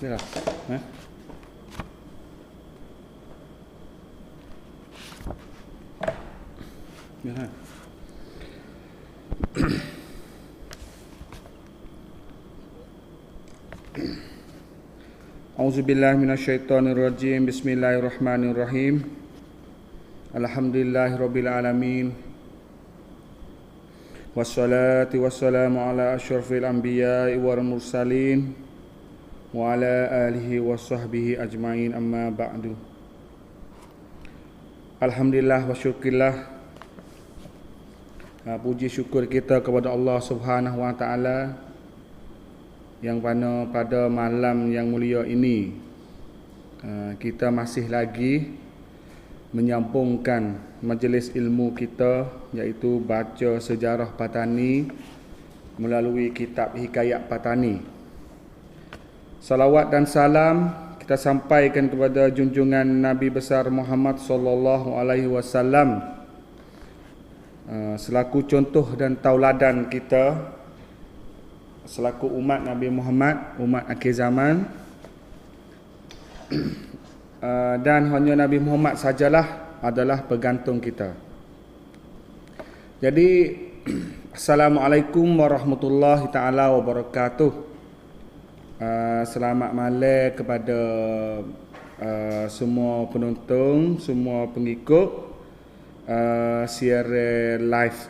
Ya. Ha? Ya. Auzubillahi minasyaitonirrajim. Bismillahirrahmanirrahim. Alhamdulillahirabbil alamin. Wassalatu wassalamu ala asyrafil anbiya'i wal mursalin wa ala alihi washabbihi ajmain, amma ba'du. Alhamdulillah wa syukurillah. Puji syukur kita kepada Allah Subhanahu wa taala yang mana pada malam yang mulia ini kita masih lagi menyambungkan majlis ilmu kita, iaitu baca sejarah Patani melalui kitab Hikayat Patani. Salawat dan salam kita sampaikan kepada junjungan Nabi besar Muhammad sallallahu alaihi wasallam selaku contoh dan tauladan kita selaku umat Nabi Muhammad, umat akhir zaman. Dan hanya Nabi Muhammad sajalah adalah pegantung kita. Jadi Assalamualaikum warahmatullahi taala wabarakatuh. Selamat malam kepada semua penonton, semua pengikut siaran live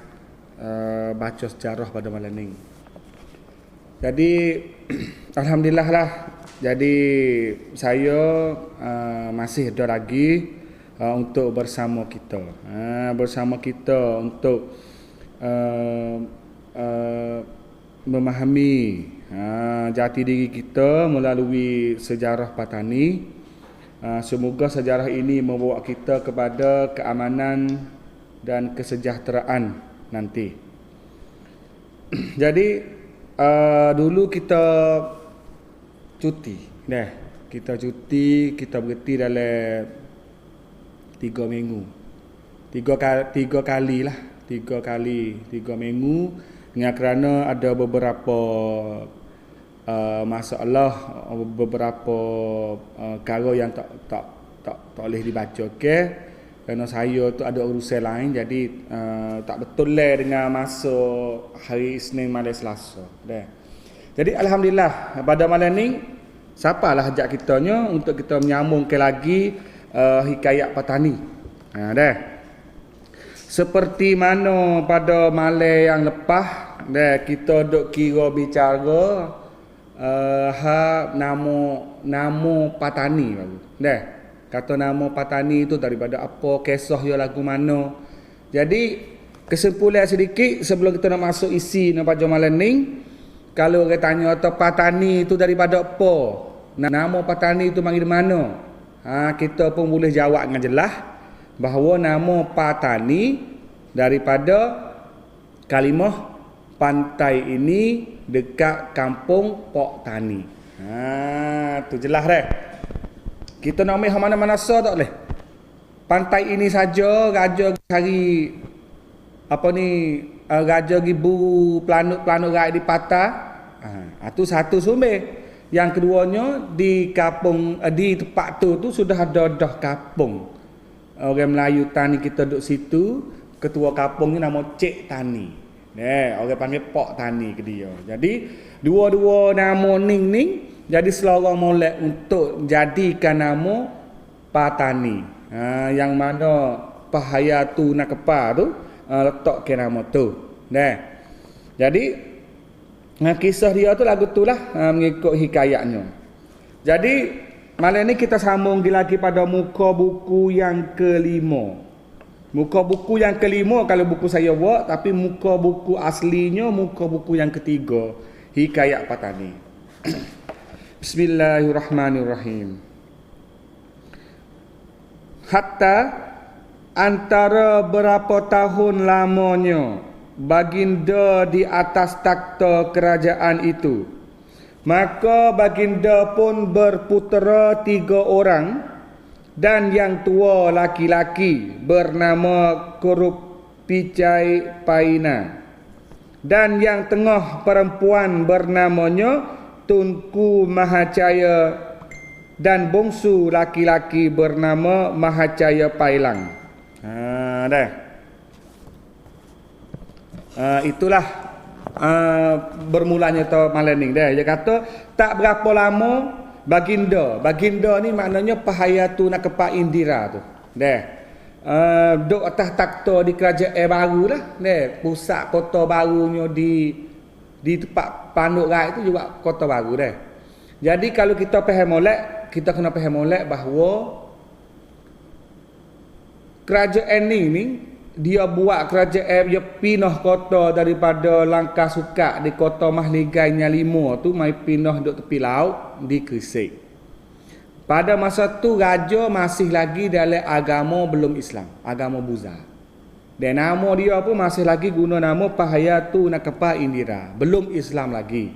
baca sejarah pada malam ini. Jadi alhamdulillah lah. Jadi saya masih ada lagi untuk bersama kita. Bersama kita untuk memahami jati diri kita melalui sejarah Patani. Semoga sejarah ini membawa kita kepada keamanan dan kesejahteraan nanti. Jadi dulu kita cuti. Kita cuti, kita berhenti dalam 3 minggu. 3 kali lah. 3 minggu. Dengan kerana ada beberapa masalah, beberapa perkara yang tak boleh dibaca. Kerana saya tu ada urusan lain, jadi tak betul lah dengan masa hari Isnin malam Selasa. Jadi alhamdulillah pada malam ni siapalah ajak kitanya untuk kita menyambungkan lagi Hikayat Patani. Seperti mana pada malam yang lepas kita duk kira bicara nama Patani baru. Kata nama Patani itu daripada apa, kisah dia lagu mana. Jadi kesimpulan sedikit sebelum kita nak masuk isi pada malam ni. Kalau orang tanya Patani itu daripada apa, nama Patani itu mari dari mana, kita pun boleh jawab dengan jelas bahawa nama Patani daripada kalimah pantai ini dekat kampung Pok Tani. Tu jelas dah. Kita nak ambil mana-mana tak boleh. Pantai ini saja raja cari raja buru planut rakyat di patah. Itu satu sumber. Yang keduanya di kampung di tempat tu sudah ada dah kampung. Orang Melayu Tani kita duduk situ, ketua kampung ni nama Cik Tani. Orang panggil Pok Tani ke dia. Jadi dua-dua nama ning jadi selorong molek untuk jadikan nama Patani. Yang mana Pahayatu Nakepa tu letak ke nama tu. Jadi kisah dia tu lagu tu lah mengikut hikayatnya. Jadi malam ni kita sambung lagi pada muka buku yang kelima. Muka buku yang kelima kalau buku saya buat, tapi muka buku aslinya muka buku yang ketiga, Hikayat Patani. Bismillahirrahmanirrahim. Hatta antara berapa tahun lamanya baginda di atas takhta kerajaan itu, maka baginda pun berputera 3 orang, dan yang tua laki-laki bernama Kurupicai Paina, dan yang tengah perempuan bernamanya Tunku Mahacaya dan bongsu laki-laki bernama Mahacaya Pailang. Dah. Itulah bermulanya malam ni dah. Dia kata tak berapa lama baginda ni maknanya Pahayatu Nakapa Indira tu. Dah. Duk atas takhta di kerajaan baru lah. Dah. Pusat kota barunya di tempat Panduk Rai itu juga kota baru dah. Jadi kalau kita faham molek, kita kena faham molek bahawa kerajaan ni dia buat kerajaan, dia pindah kota daripada Langkah Sukak di kota Mahligai Nyalimo tu mai pindah duk tepi laut di Gresik. Pada masa tu raja masih lagi dalam agama belum Islam, agama Buddha. Dan nama dia pun masih lagi guna nama Pahayatu Nakapa Indira, belum Islam lagi.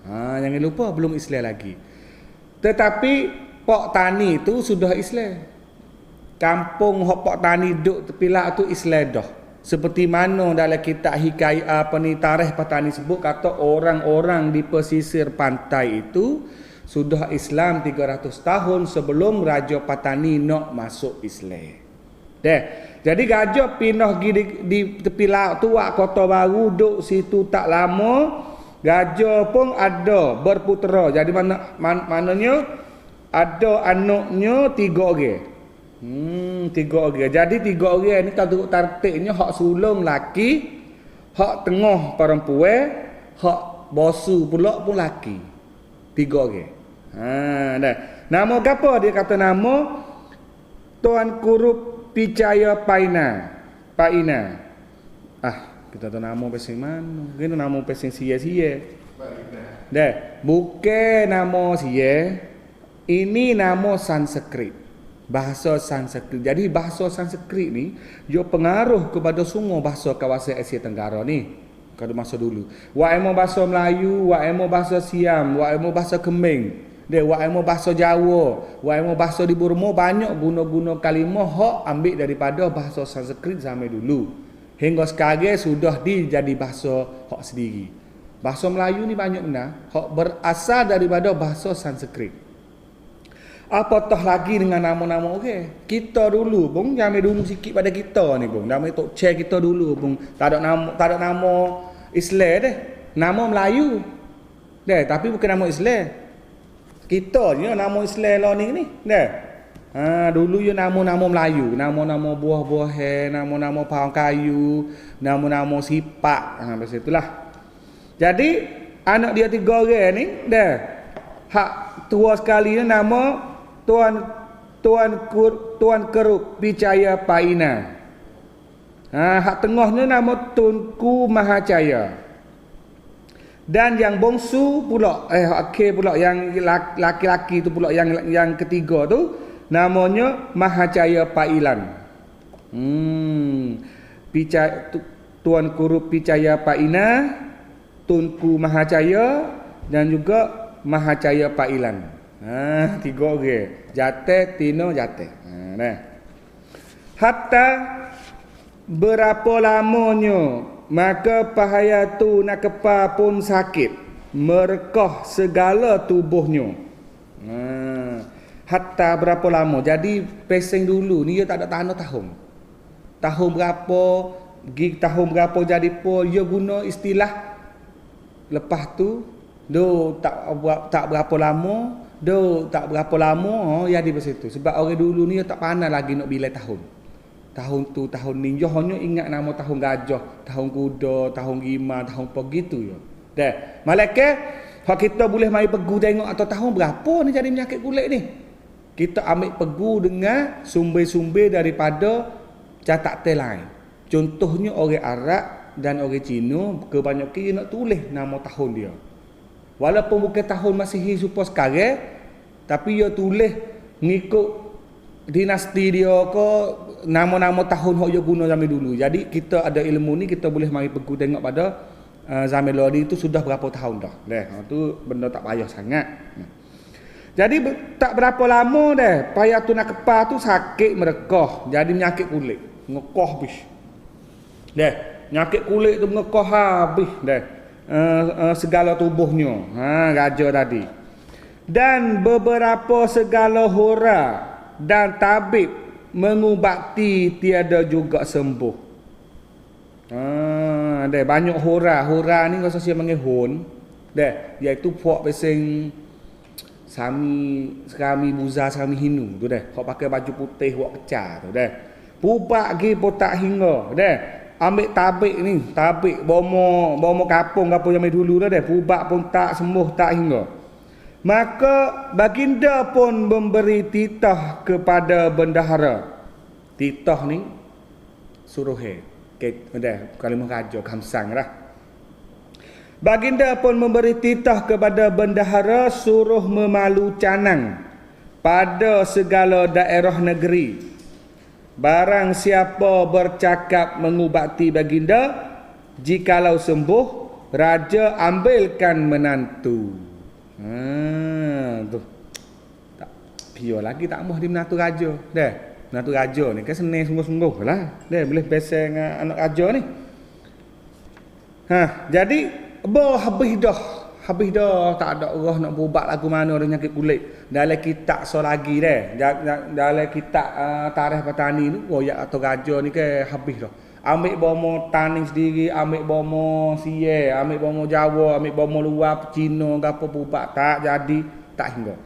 Jangan lupa belum Islam lagi. Tetapi Pok Tani itu sudah Islam. Kampung hok Pok Tani duk tepi laut tu Islam dah. Seperti mana dalam kitab hikayat tarikh Patani sebut kata orang-orang di pesisir pantai itu sudah Islam 300 tahun sebelum Raja Patani nak masuk Islam. Jadi raja pindah di tepi laut tu wak kota baru duk situ tak lama. Raja pun ada berputera. Jadi maknanya ada anaknya 3 orang. 3 orang. Jadi 3 orang ni kalau tertibnya hak sulung laki, hak tengah perempuan, hak bosu pula pun laki. 3 orang. Dah. Nama apa dia kata nama Tuan Kurup Picaya Paina. Kita tahu nama pesing mana? Kita nama pesing sia-sia. Dah, bukan nama sia. Ini nama Sanskrit. Bahasa Sanskrit. Jadi bahasa Sanskrit ni dia pengaruh kepada semua bahasa kawasan Asia Tenggara ni. Pada masa dulu. Wa emo bahasa Melayu, wa emo bahasa Siam, wa emo bahasa Kemin. Wa emo bahasa Jawa, wa emo bahasa di Burma banyak guna-guna kalimah hak ambil daripada bahasa Sanskrit zaman dulu. Hingga sekarang sudah dijadi bahasa hak sendiri. Bahasa Melayu ni banyak benar hak berasal daripada bahasa Sanskrit. Apatah lagi dengan nama-nama orang. Kita dulu bung, zaman dulu sikit pada kita ni bung. Nama tok cek kita dulu bung. Tak ada nama Islam deh. Nama Melayu. Tapi bukan nama Islam. Kita je nama Islam lah ni. Dulu je nama-nama Melayu, nama-nama buah-buahan, nama-nama pohon kayu, nama-nama sipak. Macam itulah. Jadi anak dia 3 orang ni hak tua sekali ni nama Tuan Kerup Picaya Paina. Hak tengahnya nama Tunku Mahacaya. Dan yang bongsu pula akhir pula yang laki-laki tu pula yang ketiga tu namanya Mahacaya Pailan. Tuan Kurup Picaya Paina, Tunku Mahacaya dan juga Mahacaya Pailan. 3 orang. Jate, Tino, Jate. Hatta berapa lamanya maka Pahayatu Nakapa pun sakit, merekah segala tubuhnya. Hatta berapa lama. Jadi pesing dulu ni dia tak ada tanda tahun. Tahun berapa jadi pun dia guna istilah lepas tu tak berapa lama, tak berapa lama jadi macam tu. Sebab orang dulu ni dia tak pandai lagi nak bila tahun. Tahun tu, tahun ni, dia hanya ingat nama tahun gajah, tahun kuda, tahun gima, tahun apa gitu ya. Malaikat, hak kita boleh mari pegu tengok atau tahun berapa ni jadi penyakit kulit ni. Kita ambil pegu dengan sumber-sumber daripada catatan lain. Contohnya orang Arab dan orang Cina, kebanyakan dia nak tulis nama tahun dia. Walaupun bukan tahun Masihi supaya sekarang, tapi dia tulis ngikut dinasti dia ke nama-nama tahun hok dia guna zaman dulu. Jadi kita ada ilmu ni kita boleh mari pegu tengok pada zaman lalu itu sudah berapa tahun dah. Tu benda tak payah sangat. Jadi tak berapa lama dah Pahayatu Nakapa tu sakit merekah, jadi penyakit kulit, ngekah habis. Penyakit kulit tu ngekah habis dah. segala tubuhnya. Raja tadi. Dan beberapa segala hora dan tabib mengubati tiada juga sembuh. Ada banyak hora. Hora ni kalau saya panggil hon. Dah, iaitu puak pesing Sami buza sami hinu tu dah. Hok pakai baju putih wak kecah tu dah. Pubak gi pun tak hingga dah. Ambil tabik ni, tabik bomo kapung yang dulu dah. Pubak pun tak sembuh tak hingga. Maka baginda pun memberi titah kepada bendahara. Titah ni suruh dah kalimah raja kamsang lah. Baginda pun memberi titah kepada bendahara suruh memalu canang pada segala daerah negeri. Barang siapa bercakap mengubati baginda, jikalau sembuh, raja ambilkan menantu. Tu. Tak pio lagi tak mahu di menantu raja. Dah, menantu raja ni kan senang sungguh-sungguh lah. Dah boleh biasa dengan anak raja ni. Jadi habis dah tak ada orang nak berubat lagu mana orang nyakit kulit. Dalam kitab so lagi dah. Dalam kitab tarikh petani tu royak atau raja ni ke habis dah. Ambil bomo tani sendiri, ambil bomo Siye, ambil bomo Jawa, ambil bomo luar Cina gapo berubat tak jadi, tak hingga.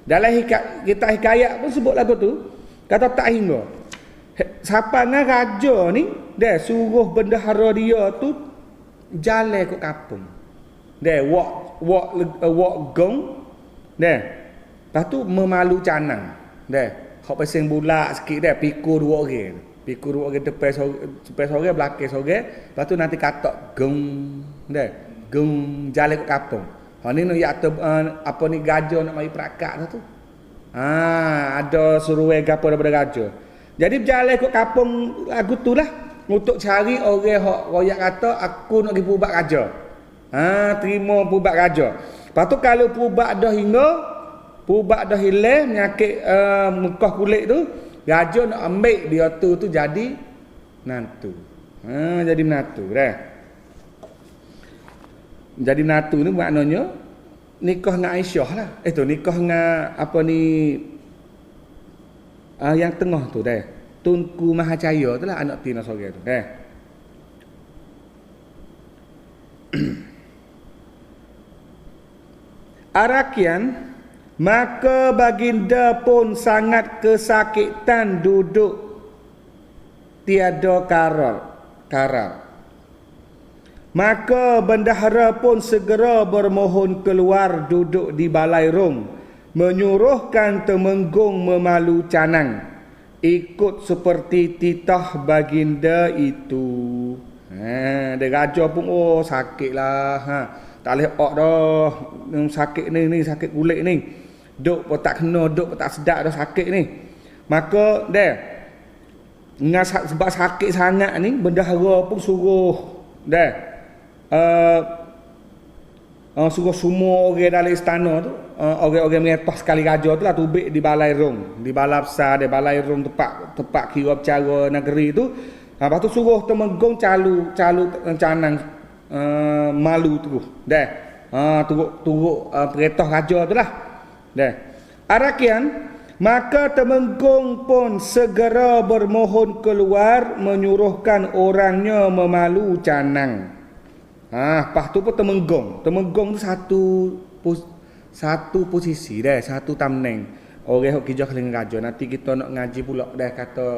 Dalam kitab hikayat pun sebut lagu tu kata tak hingga. Siapa dengan raja ni dah suruh bendahara dia tu jalan ke kampung. Dah walk gong. Dah. Lepas tu memalu canang. Dah. Hok pesing bulak sikit dah pikul dua orang. Pikul dua orang depan sore belakang sore. Lepas tu nanti katok gong. Dah. Gong jalan ke kampung. Ha ni nak apa ni gajah nak mari perakak tu. Ada suruh gapo daripada gajah. Jadi berjalan ke kampung lagu tu lah untuk cari orang hok royak kata aku nak pergi pubat raja. Terima pubat raja. Lepas tu kalau pubat dah hingga, pubat dah hilang penyakit mekah kulit tu, raja nak ambil dia tu jadi menantu. Jadi menantu dah. Jadi menantu ni maknanya nikah dengan Aisyah lah. Nikah dengan apa ni yang tengah tu dah. Tunku Mahacaya tu lah anak tina sore tu dah. Arakian, maka baginda pun sangat kesakitan duduk tiada karar. Maka bendahara pun segera bermohon keluar duduk di balai rum, menyuruhkan Temenggung memalu canang, ikut seperti titah baginda itu. Dia raja pun sakitlah. Tak boleh dah. Sakit ni sakit kulit ni. Duk pun tak kena, duk pun tak sedap dah sakit ni. Maka dah. Sebab sakit sangat ni bendahara pun suruh dah. Suruh semua orang dalam istana tu, orang-orang mengepas sekali raja tu lah tubik di balai rum, di balai besar, di balai rum tempat kira bercara negeri tu. Lepas tu suruh Temenggung calu canang malu tu dah. Turut perintah raja tu lah dah. Arakian, maka Temenggung pun segera bermohon keluar, menyuruhkan orangnya memalu canang. Lepas tu pun Temenggung tu satu posisi dah, satu tamneng. Orang hok kijah dengan raja. Nanti kita nak ngaji pula dah kata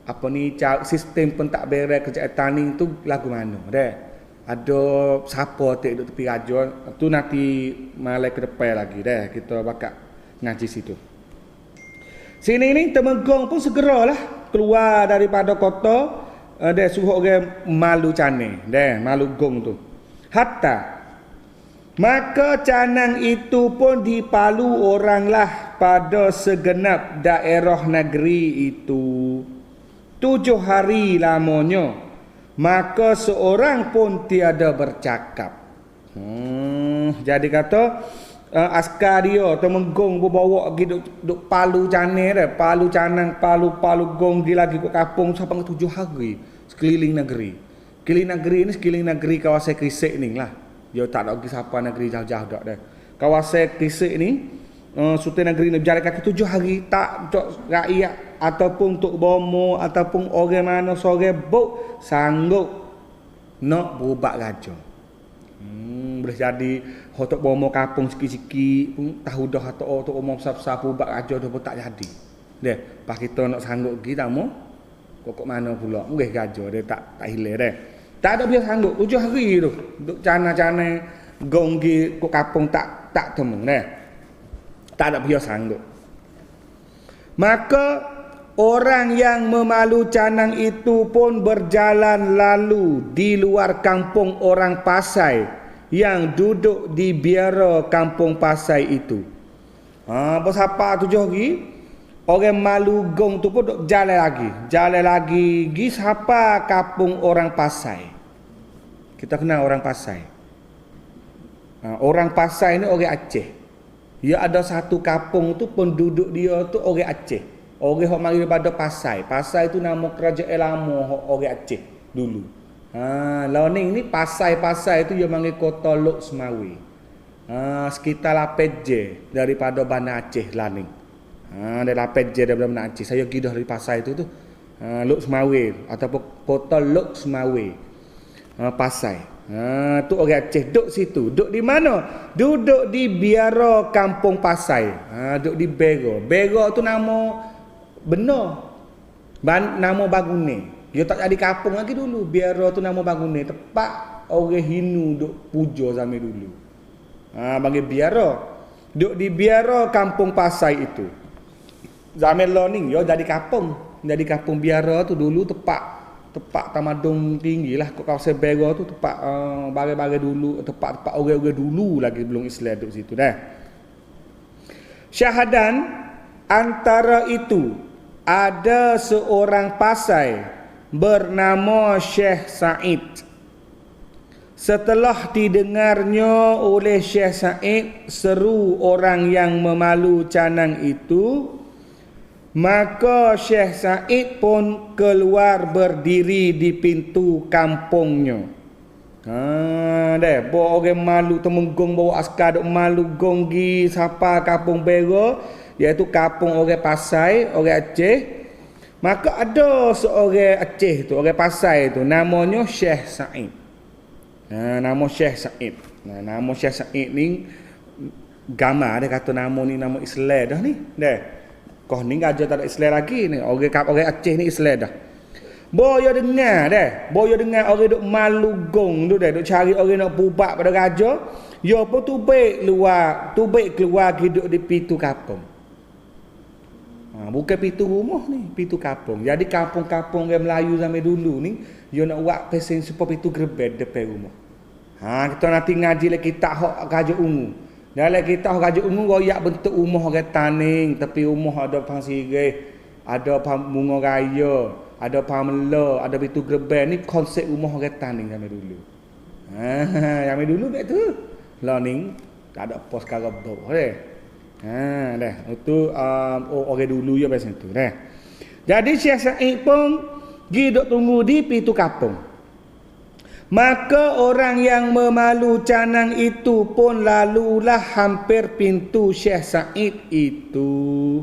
apa ni sistem pentadbiran kerajaan tani tu lagu mana dah. Ada siapa tak duduk tepi raja tu nanti malai ke depan lagi dah kita bakal ngaji situ. Sini ni Temenggung pun segeralah keluar daripada kota. Dia suruh orang malu cane dah, malu gong tu. Hatta maka canang itu pun dipalu oranglah pada segenap daerah negeri itu 7 hari lamanya, maka seorang pun tiada bercakap. Jadi kata askar dia Temenggung bawa pergi duk palu cane dah, palu canang, palu gong di lagi kat kampung sampai 7 hari sekeliling negeri. Sekeliling negeri ni sekeliling negeri kawasan Krisik ni lah. Dia tak nak pergi siapa negeri jauh-jauh dak dah. Kawasan Krisik ni Sultan Negeri ni berjalan kaki 7 hari tak untuk rakyat ataupun untuk bomo ataupun orang mana sore buk sanggup nak berubat raja. Boleh jadi hotok bomo kampung sikit-sikit pun tahu dah hotok umum besar-besar berubat raja dah pun tak jadi. Deh, pas kita nak sanggup pergi tak mau kok mana pula mungkin raja dia tak hilang dah. Tak ada dia sanggup 7 hari tu duk cana-cana gong gi kok kampung tak temu dah. Tak ada dia sanggup. Maka orang yang memalu canang itu pun berjalan lalu di luar kampung orang Pasai yang duduk di biara kampung Pasai itu. Bersapa 7 hari, orang malu gong tu pun duk jalan lagi gi siapa kampung orang Pasai. Kita kenal orang Pasai. Orang Pasai ni orang Aceh. Dia ada satu kampung tu penduduk dia tu orang Aceh. Orang hok mari daripada Pasai. Pasai tu nama kerajaan lama orang Aceh dulu. Launing ni Pasai tu dia panggil kota Lok Semawi. Sekitar 8 je daripada Bandar Aceh Laning. Dari 8 je daripada Bandar Aceh. Saya pergi dah dari Pasai tu Lok Semawi ataupun kota Lok Semawi. Pasai. Tu orang Aceh duduk situ. Duduk di mana? Duduk di biara kampung Pasai. Duduk di Bego. Bego tu nama benar. Nama Bagune. Dia tak jadi kampung lagi dulu. Biara tu nama Bagune. Tempat orang Hindu duduk puja zaman dulu. Bagi biara. Duduk di biara kampung Pasai itu. Zaman learning dia jadi kampung. Jadi kampung biara tu dulu tempat tamadun tinggi lah kat kawasan Bego tu tempat bagai-bagai dulu, tempat orang-orang dulu lagi belum Islam duduk situ dah. Syahadan antara itu ada seorang Pasai bernama Syekh Said. Setelah didengarnya oleh Syekh Said seru orang yang memalu canang itu, maka Syekh Said pun keluar berdiri di pintu kampungnya. Bawa orang malu temenggong bawa askar duk malu gonggi siapa kampung Bego, iaitu kampung orang Pasai, orang Aceh. Maka ada seorang Aceh tu, orang Pasai tu namanya Syekh Said. Nama Syekh Said. Nama Syekh Said ni gamar dia kata nama ni nama Islam dah ni. Dah. Kau ni aja tak ada Islam lagi ni. Orang Aceh ni Islam dah. Boyo dengar orang duk malu gong tu dah, duk cari orang nak bubat pada raja. Yo pun tu baik keluar hidup di pintu kampung. Bukan pintu rumah ni, pintu kampung. Jadi kampung-kampung orang Melayu zaman dulu ni, yo nak buat pesen supaya pintu gerbek depan rumah. Kita nanti ngaji lagi kitab hak Raja Ungu. Dalam kitab Raja Ungu royak bentuk rumah orang taning, tapi rumah ada pang sirih, ada pang bunga raya, ada pang mela, ada pintu gerbang. Ni konsep rumah orang taning zaman dulu. Zaman dulu bet tu. Learning tak ada pos sekarang bau deh. Dah. Itu orang dulu ya macam tu dah. Jadi Syekh Said pun pergi duk tunggu di pintu kampung. Maka orang yang memalu canang itu pun lalulah hampir pintu Syekh Said itu.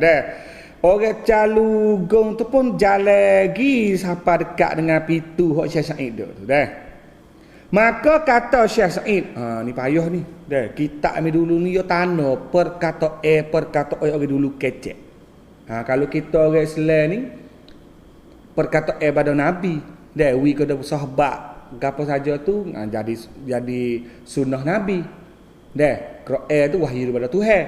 Dah. Orang calu gong tu pun jalan lagi sampai dekat dengan pintu Syekh Said tu dah. Maka kata Syekh Said, ni payah ni. Dah, kita ambil dulu ni yo tanda perkata orang dulu kecek. Kalau kita orang Islam ni perkata pada Nabi. Dah, wi kepada sahabat gapo saja tu jadi sunnah Nabi. Dah, Quran tu wahyu daripada Tuhan.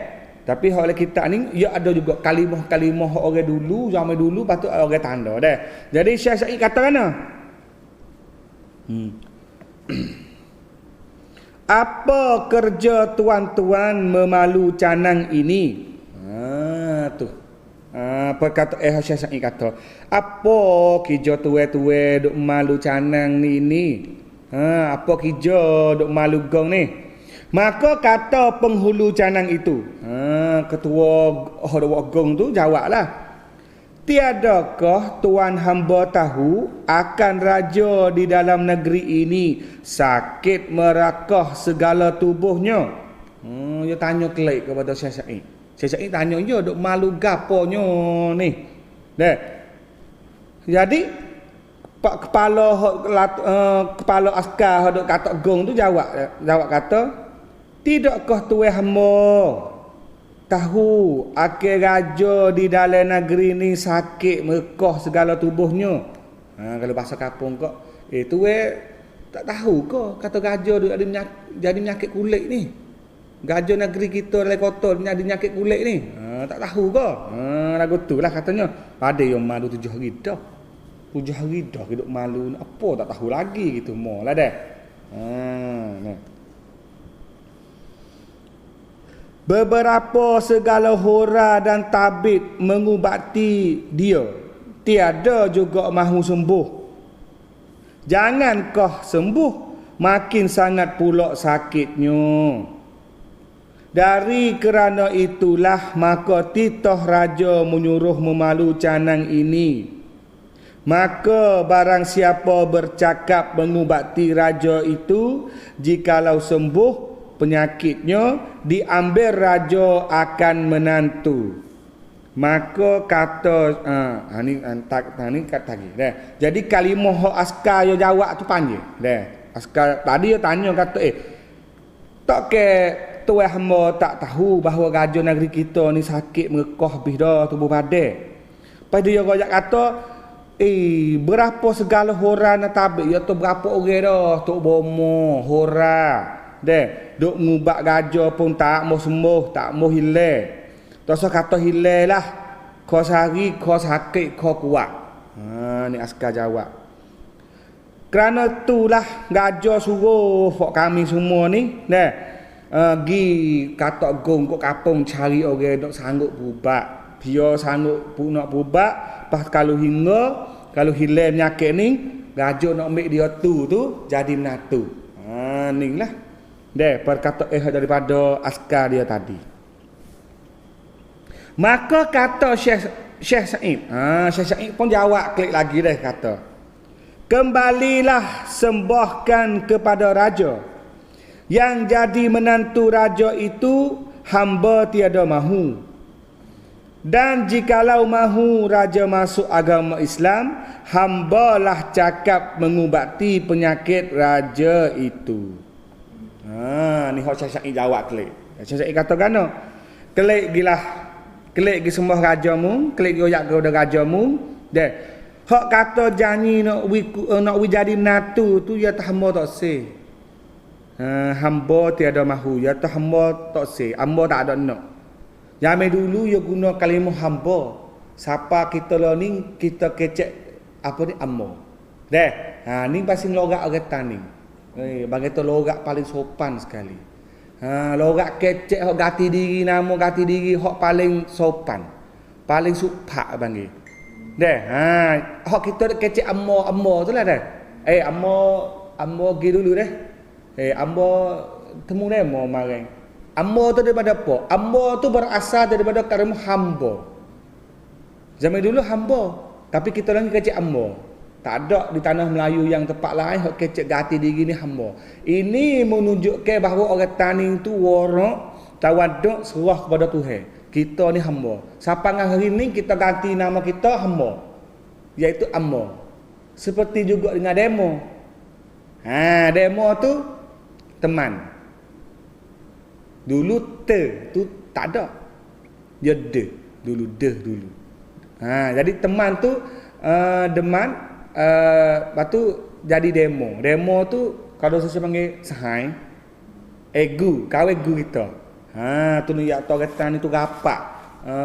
Tapi hak kita ni ya ada juga kalimah-kalimah orang dulu, zaman dulu patut orang tanda dah. Jadi Syekh Said kata mana? Apa kerja tuan-tuan memalu canang ini? Tu. Perkata Syekh Said kata, apa kerja tuan-tuan duk malu canang ni? Apa kerja duk malu gong ni? Maka kata penghulu canang itu, ketua gong tu jawablah, tiadakah tuan hamba tahu akan raja di dalam negeri ini sakit merakah segala tubuhnya? Dia tanya kelik kepada Syekh Syahid. Syekh Syahid tanya, "Ya duk malu gaponyo ni?" Deh. Jadi pak kepala askar duk katok gong tu jawab kata, "Tidakkah tuan hamba tahu akhir raja di dalam negeri ni sakit merekah segala tubuhnya?" Kalau bahasa kampung kok, tuan tak tahu ke kata raja dia jadi penyakit kulit ni? Raja negeri kita dalam kota jadi penyakit kulit ni. Tak tahu ke? Lagu tu lah katanya. Ada yang malu 7 hari dah. 7 hari dah hidup malu. Apa tak tahu lagi gitu. Mau lah dah. Nah. Beberapa segala hora dan tabib mengubati dia. Tiada juga mahu sembuh. Jangankah sembuh, makin sangat pula sakitnya. Dari kerana itulah maka titah raja menyuruh memalu canang ini. Maka barang siapa bercakap mengubati raja itu, jikalau sembuh penyakitnya, diambil raja akan menantu. Maka kata ni kata lagi. Jadi kalimah askar yo jawab tu panjang. Askar tadi dia tanya kata tak ke tuan hamba tak tahu bahawa raja negeri kita ni sakit merekah habis dah tubuh badan. Lepas dia royak kata, berapa segala hora nak tabik, ya tu berapa orang dah tok bomo hora. Duk ngubat raja pun tak mau sembuh, tak mau hilang. Tak usah kata hilang lah. Kau sehari, kau sakit, kau kuat. Ni askar jawab. Kerana itulah raja suruh kami semua ni, gi katok gong kok kapung cari orang dok sanggup berubat. Dia sanggup nak berubat, pas kalau hilang penyakit ni, raja nak ambil dia tu jadi menatu. Ni lah. Perkata daripada askar dia tadi. Maka kata Syekh Syahid. Syekh Syahid pun jawab klik lagi kata, "Kembalilah sembahkan kepada raja. Yang jadi menantu raja itu hamba tiada mahu. Dan jikalau mahu raja masuk agama Islam, hambalah cakap mengubati penyakit raja itu." Ni hak Syekh Syahid jawab klik. Syekh Syahid kata gano? Klik gi sembah rajamu, klik gi oyak kepada rajamu. Hak kata janji nak jadi menantu tu ya hamba tak seh. Hamba tiada mahu, ya tu hamba tak seh, hamba tak ada nak. Zaman dulu ya guna kalimah hamba. Siapa kita lah ni kita kecek apa ni hamba. Ni pasal logat orang tani. Bagi tu logat paling sopan sekali. Logat kecek hok ganti diri nama ganti diri hok paling sopan. Paling supak bagi. Hok kita kecek hamba tu lah hamba pergi dulu hamba temu demo marang. Hamba tu daripada apa? Hamba tu berasal daripada kalimah hamba. Zaman dulu hamba, tapi kita lagi kecek hamba. Tak ada di tanah Melayu yang tempat lain hok kecek gati diri ni hamba. Ini menunjukkan bahawa orang tani itu warak tawaduk serah kepada Tuhan. Kita ni hamba. Sampai hari ni kita ganti nama kita hamba, iaitu hamba. Seperti juga dengan demo. Demo tu teman. Dulu tu tak ada. Dia dulu. Jadi teman tu deman. Lepas tu jadi demo. Demo tu kalau saya panggil sahai, kau egu kita. Tu ni ya tahu kata ni tu rapat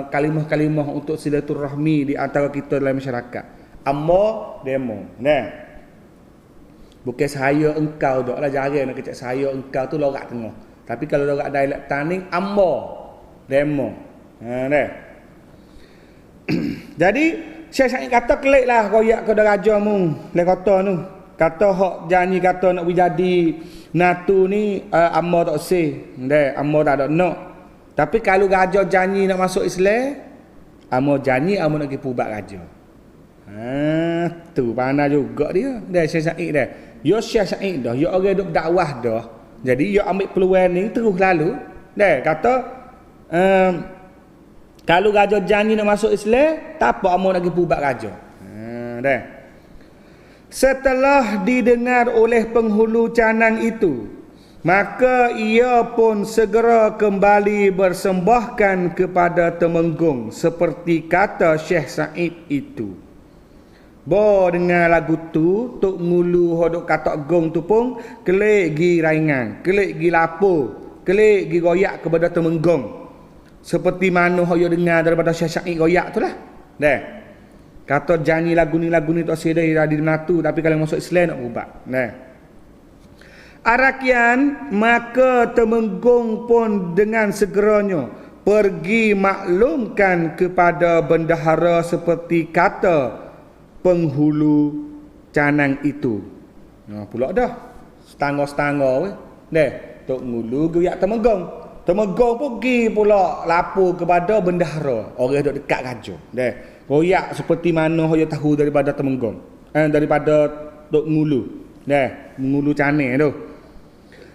kalimah-kalimah untuk silaturahmi di antara kita dalam masyarakat. Amma demo. Bukan saya engkau doklah jarang nak kecek saya engkau tu lorak tengah. Tapi kalau lorak dialek taning amma demo. Jadi Syekh Syahid kata kelik lah royak ke raja mu le kota tu. Kata hok janji kata nak jadi natu ni amma tak seh. Amma tak ada nak. Tapi kalau raja janji nak masuk Islam, amo janji amo nak pergi pubat raja. Tu pandai juga dia. Dah Syekh Said dah. Yo Syekh Said dah, yo orang duk dakwah dah. Jadi yo ambil peluang ni terus lalu. Dah kata kalau raja janji nak masuk Islam, tak apa amo nak pergi pubat raja. Dah. Setelah didengar oleh penghulu canang itu, maka ia pun segera kembali bersembahkan kepada Temenggung seperti kata Syekh Said itu. Bo dengar lagu tu, tok ngulu hodok katok gong tu pun kelik gi raingan, kelik gi lapo, kelik gi goyak kepada Temenggung. Seperti mana hoyo dengar daripada Syekh Said goyak tu lah. Dah. Kata janji lagu ni tak sedai di Melatu, tapi kalau masuk Islam nak ubah. Nah. Arakian maka Temenggung pun dengan segeranya pergi maklumkan kepada bendahara seperti kata penghulu canang itu. Nah, pula dah. Setangga-setangga weh. Dah, tok ngulu goyak Temenggung. Temenggung pergi pula lapor kepada bendahara, orang duk dekat raja. Dah. Goyak seperti mana hoyo tahu daripada Temenggung. Daripada tok ngulu. Dah, ngulu canang tu.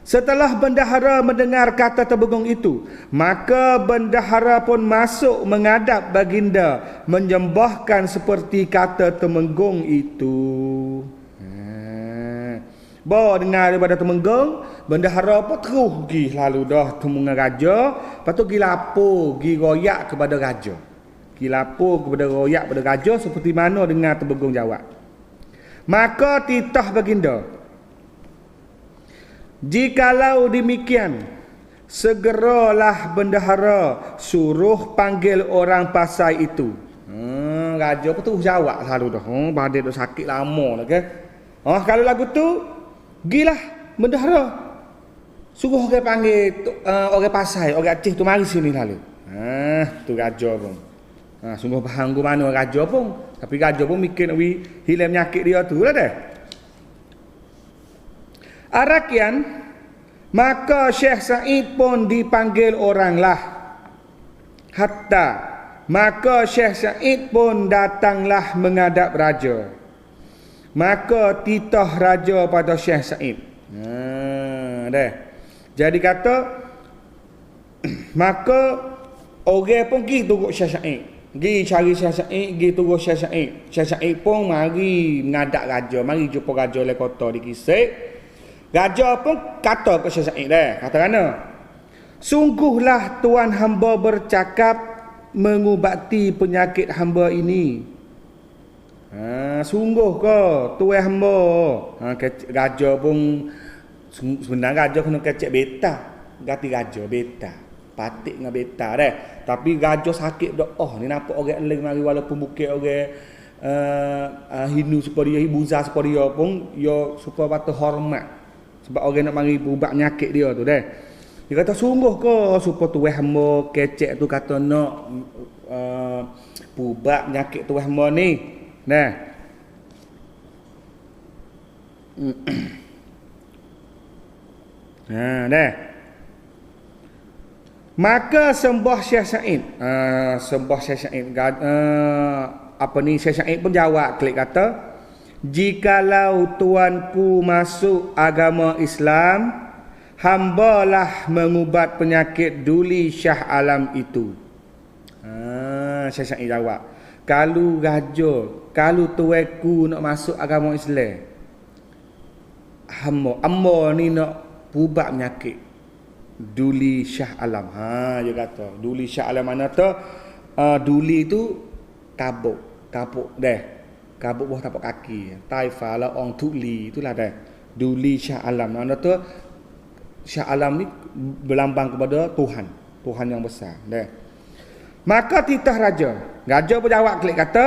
Setelah bendahara mendengar kata Temenggung itu, maka bendahara pun masuk menghadap baginda menyembahkan seperti kata Temenggung itu. Bawa dengar daripada Temenggung, bendahara pun terus pergi lalu dah temu dengan raja, lepas tu pergi lapor, pergi royak kepada raja. Pergi lapor kepada royak kepada raja seperti mana dengar Temenggung jawab. Maka titah baginda, jikalau demikian, segeralah bendahara suruh panggil orang pasai itu. Raja pun terus jawab selalu dah. Badan dah sakit lama lah ke. Kalau lagu tu, gilah bendahara. Suruh orang panggil orang pasai, orang Aceh tu mari sini lalu. Tu raja pun. Sungguh faham ke mana raja pun. Tapi raja pun mikir nak hilang penyakit dia tu lah dah. Arakian, maka Syekh Said pun dipanggil oranglah. Hatta, maka Syekh Said pun datanglah menghadap raja. Maka titah raja pada Syekh Said. Dah. Jadi kata, maka orang pun pergi tunggu Syekh Said. Pergi cari Syekh Said, pergi tunggu Syekh Said. Syekh Said pun mari menghadap raja, mari jumpa raja oleh kota di Kisik. Raja pun kata ke Syekh Said dah, kata mana? Sungguhlah tuan hamba bercakap mengubati penyakit hamba ini. Sungguh ke tuan hamba? Raja pun sebenarnya raja kena kecek beta. Ganti raja beta. Patik dengan beta dah. Tapi raja sakit dah. Ni nampak orang lain mari walaupun bukit orang Hindu supaya dia, Buddha supaya dia pun yo supaya patut hormat. Sebab orang nak mari ubat penyakit dia tu dah. Dia kata sungguh ke supaya tuan hamba kecek tu kata nak ubat penyakit tuan hamba ni. Nah. Dah. Maka sembah Syekh Said. Sembah Syekh Said. Syekh Said pun jawab klik kata, jikalau tuanku masuk agama Islam, hambalah mengubat penyakit duli Syah Alam itu. Syekh Said jawab, kalau raja, kalau tuanku nak masuk agama Islam, hamba ni nak ubat penyakit duli Syah Alam. Dia kata duli Syah Alam mana tu? Duli tu kabuk dah. Kabuk bawah tapak kaki. Taifa la ong tuli itulah dah. Duli Syah Alam. Mana tu? Syah Alam ni berlambang kepada Tuhan yang besar dah. Maka titah raja pun jawab klik kata,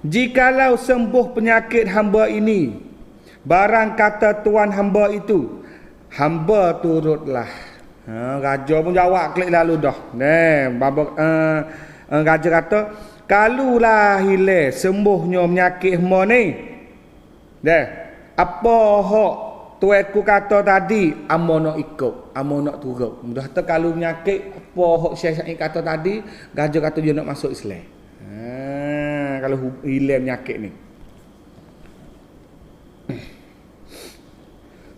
jikalau sembuh penyakit hamba ini, barang kata tuan hamba itu, hamba turutlah. Raja pun jawab klik lalu dah. Raja kata, kalulah hilang sembuhnya penyakit hamba ni. Dah. Apa hak tuanku kata tadi, amo nak ikut, amo nak turut. Mudah tu kalau penyakit apa hak Syekh Said kata tadi, raja kata dia nak masuk Islam. Kalau hilang penyakit ni.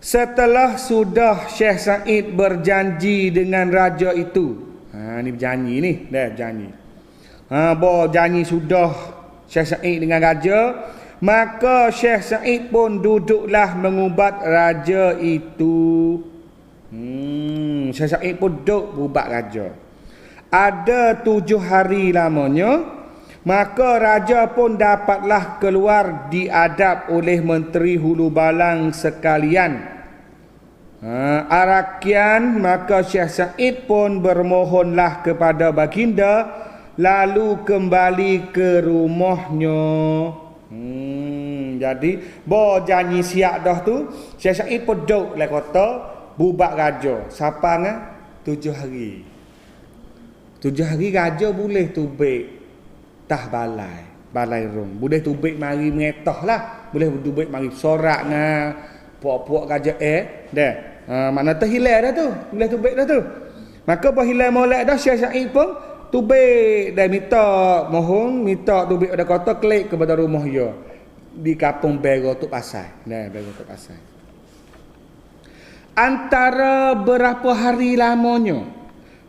Setelah sudah Syekh Said berjanji dengan raja itu. Ni berjanji ni, dah janji. Janji sudah Syekh Said dengan raja, maka Syekh Said pun duduklah mengubat raja itu. Syekh Said pun duduk mengubat raja. Ada 7 hari lamanya, maka raja pun dapatlah keluar diadap oleh menteri hulu balang sekalian. Arakian, maka Syekh Said pun bermohonlah kepada baginda, lalu kembali ke rumahnya. Jadi janji siap dah tu, Syekh Said pun duduk lah kota bubak raja. Siapa ngah? 7 hari. 7 hari raja boleh tubik tah balai rum. Boleh tubik mari mengetah lah. Boleh tubik mari sorak ngah puak-puak raja dah. Mana terhilang dah tu. Boleh tubik dah tu. Maka berhilang molek dah, Syekh Said pun tubik dan minta tubik pada kota klik kepada rumah dia di kampung Bero Tok Pasai. Bero Tok Pasai. Antara berapa hari lamanya,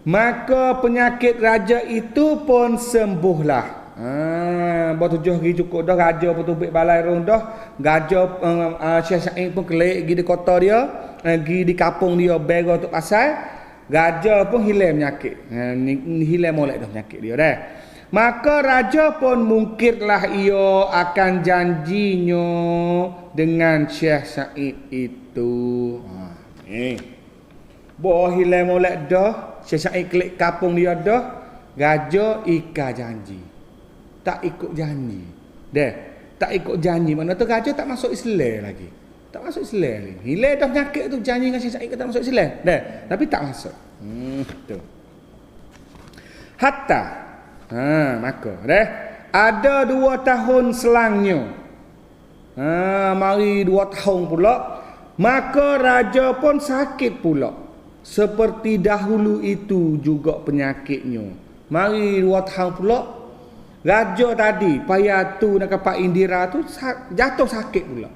maka penyakit raja itu pun sembuhlah. 7 hari cukup dah raja pun tubik balai rong dah. Raja Syekh Said pun klik pergi di kota dia, pergi di kampung dia Bero Tok Pasai. Raja pun hilang penyakit. Hilang molek dah penyakit dia dah. Maka raja pun mungkirlah ia akan janjinya dengan Syekh Said itu. Hilang molek dah, Syekh Said klik kampung dia dah. Raja ikat janji. Tak ikut janji. Tak ikut janji. Mana tu raja tak masuk Islam lagi. Tak masuk Islam lagi. Hilang dah penyakit tu, janji dengan Syekh Said tak masuk Islam. Tapi tak masuk. Tu. Hatta maka ada 2 tahun selangnya. Mari 2 tahun pula, maka raja pun sakit pula. Seperti dahulu itu juga penyakitnya. Mari 2 tahun pula, raja tadi payah tu nak Pak Indira tu jatuh sakit pula.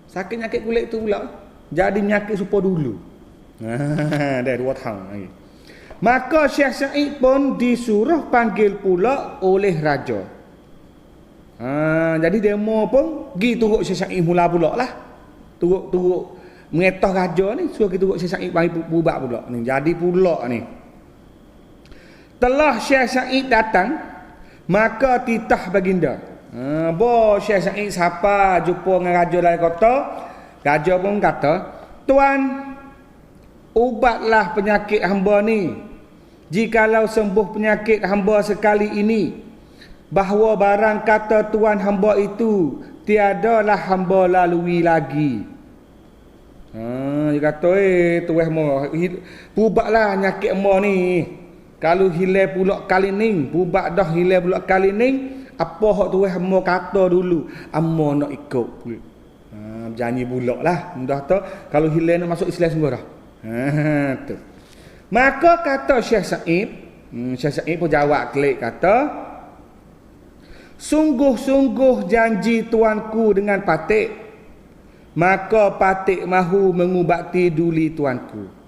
Sakit penyakit kulit tu pula jadi penyakit serupa dulu. Dah 2 tahun lagi. Maka Syekh Said pun disuruh panggil pula oleh raja. Jadi demo pun pergi turut Syekh Said mula pula lah. Turut mengetah raja ni, suruh kita turut Syekh Said bagi bubat pula ni. Jadi pula ni. Telah Syekh Said datang, maka titah baginda. Syekh Said siapa jumpa dengan raja dalam kota, raja pun kata, "Tuan, ubatlah penyakit hamba ni. Jikalau sembuh penyakit hamba sekali ini, bahawa barang kata tuan hamba itu tiadalah hamba lalui lagi." Dia kata, tuan hamba, ubatlah penyakit hamba ni. Kalau hilang pula kali ni, ubat dah hilang pula kali ni, apa hak tuan hamba kata dulu, hamba nak ikut. Janji pula lah. Mudah tu kalau hilang nak masuk Islam semua dah. Tu. Maka kata Syekh Said, Syekh Said pun jawab klik kata, "Sungguh-sungguh janji tuanku dengan patik, maka patik mahu mengubati duli tuanku.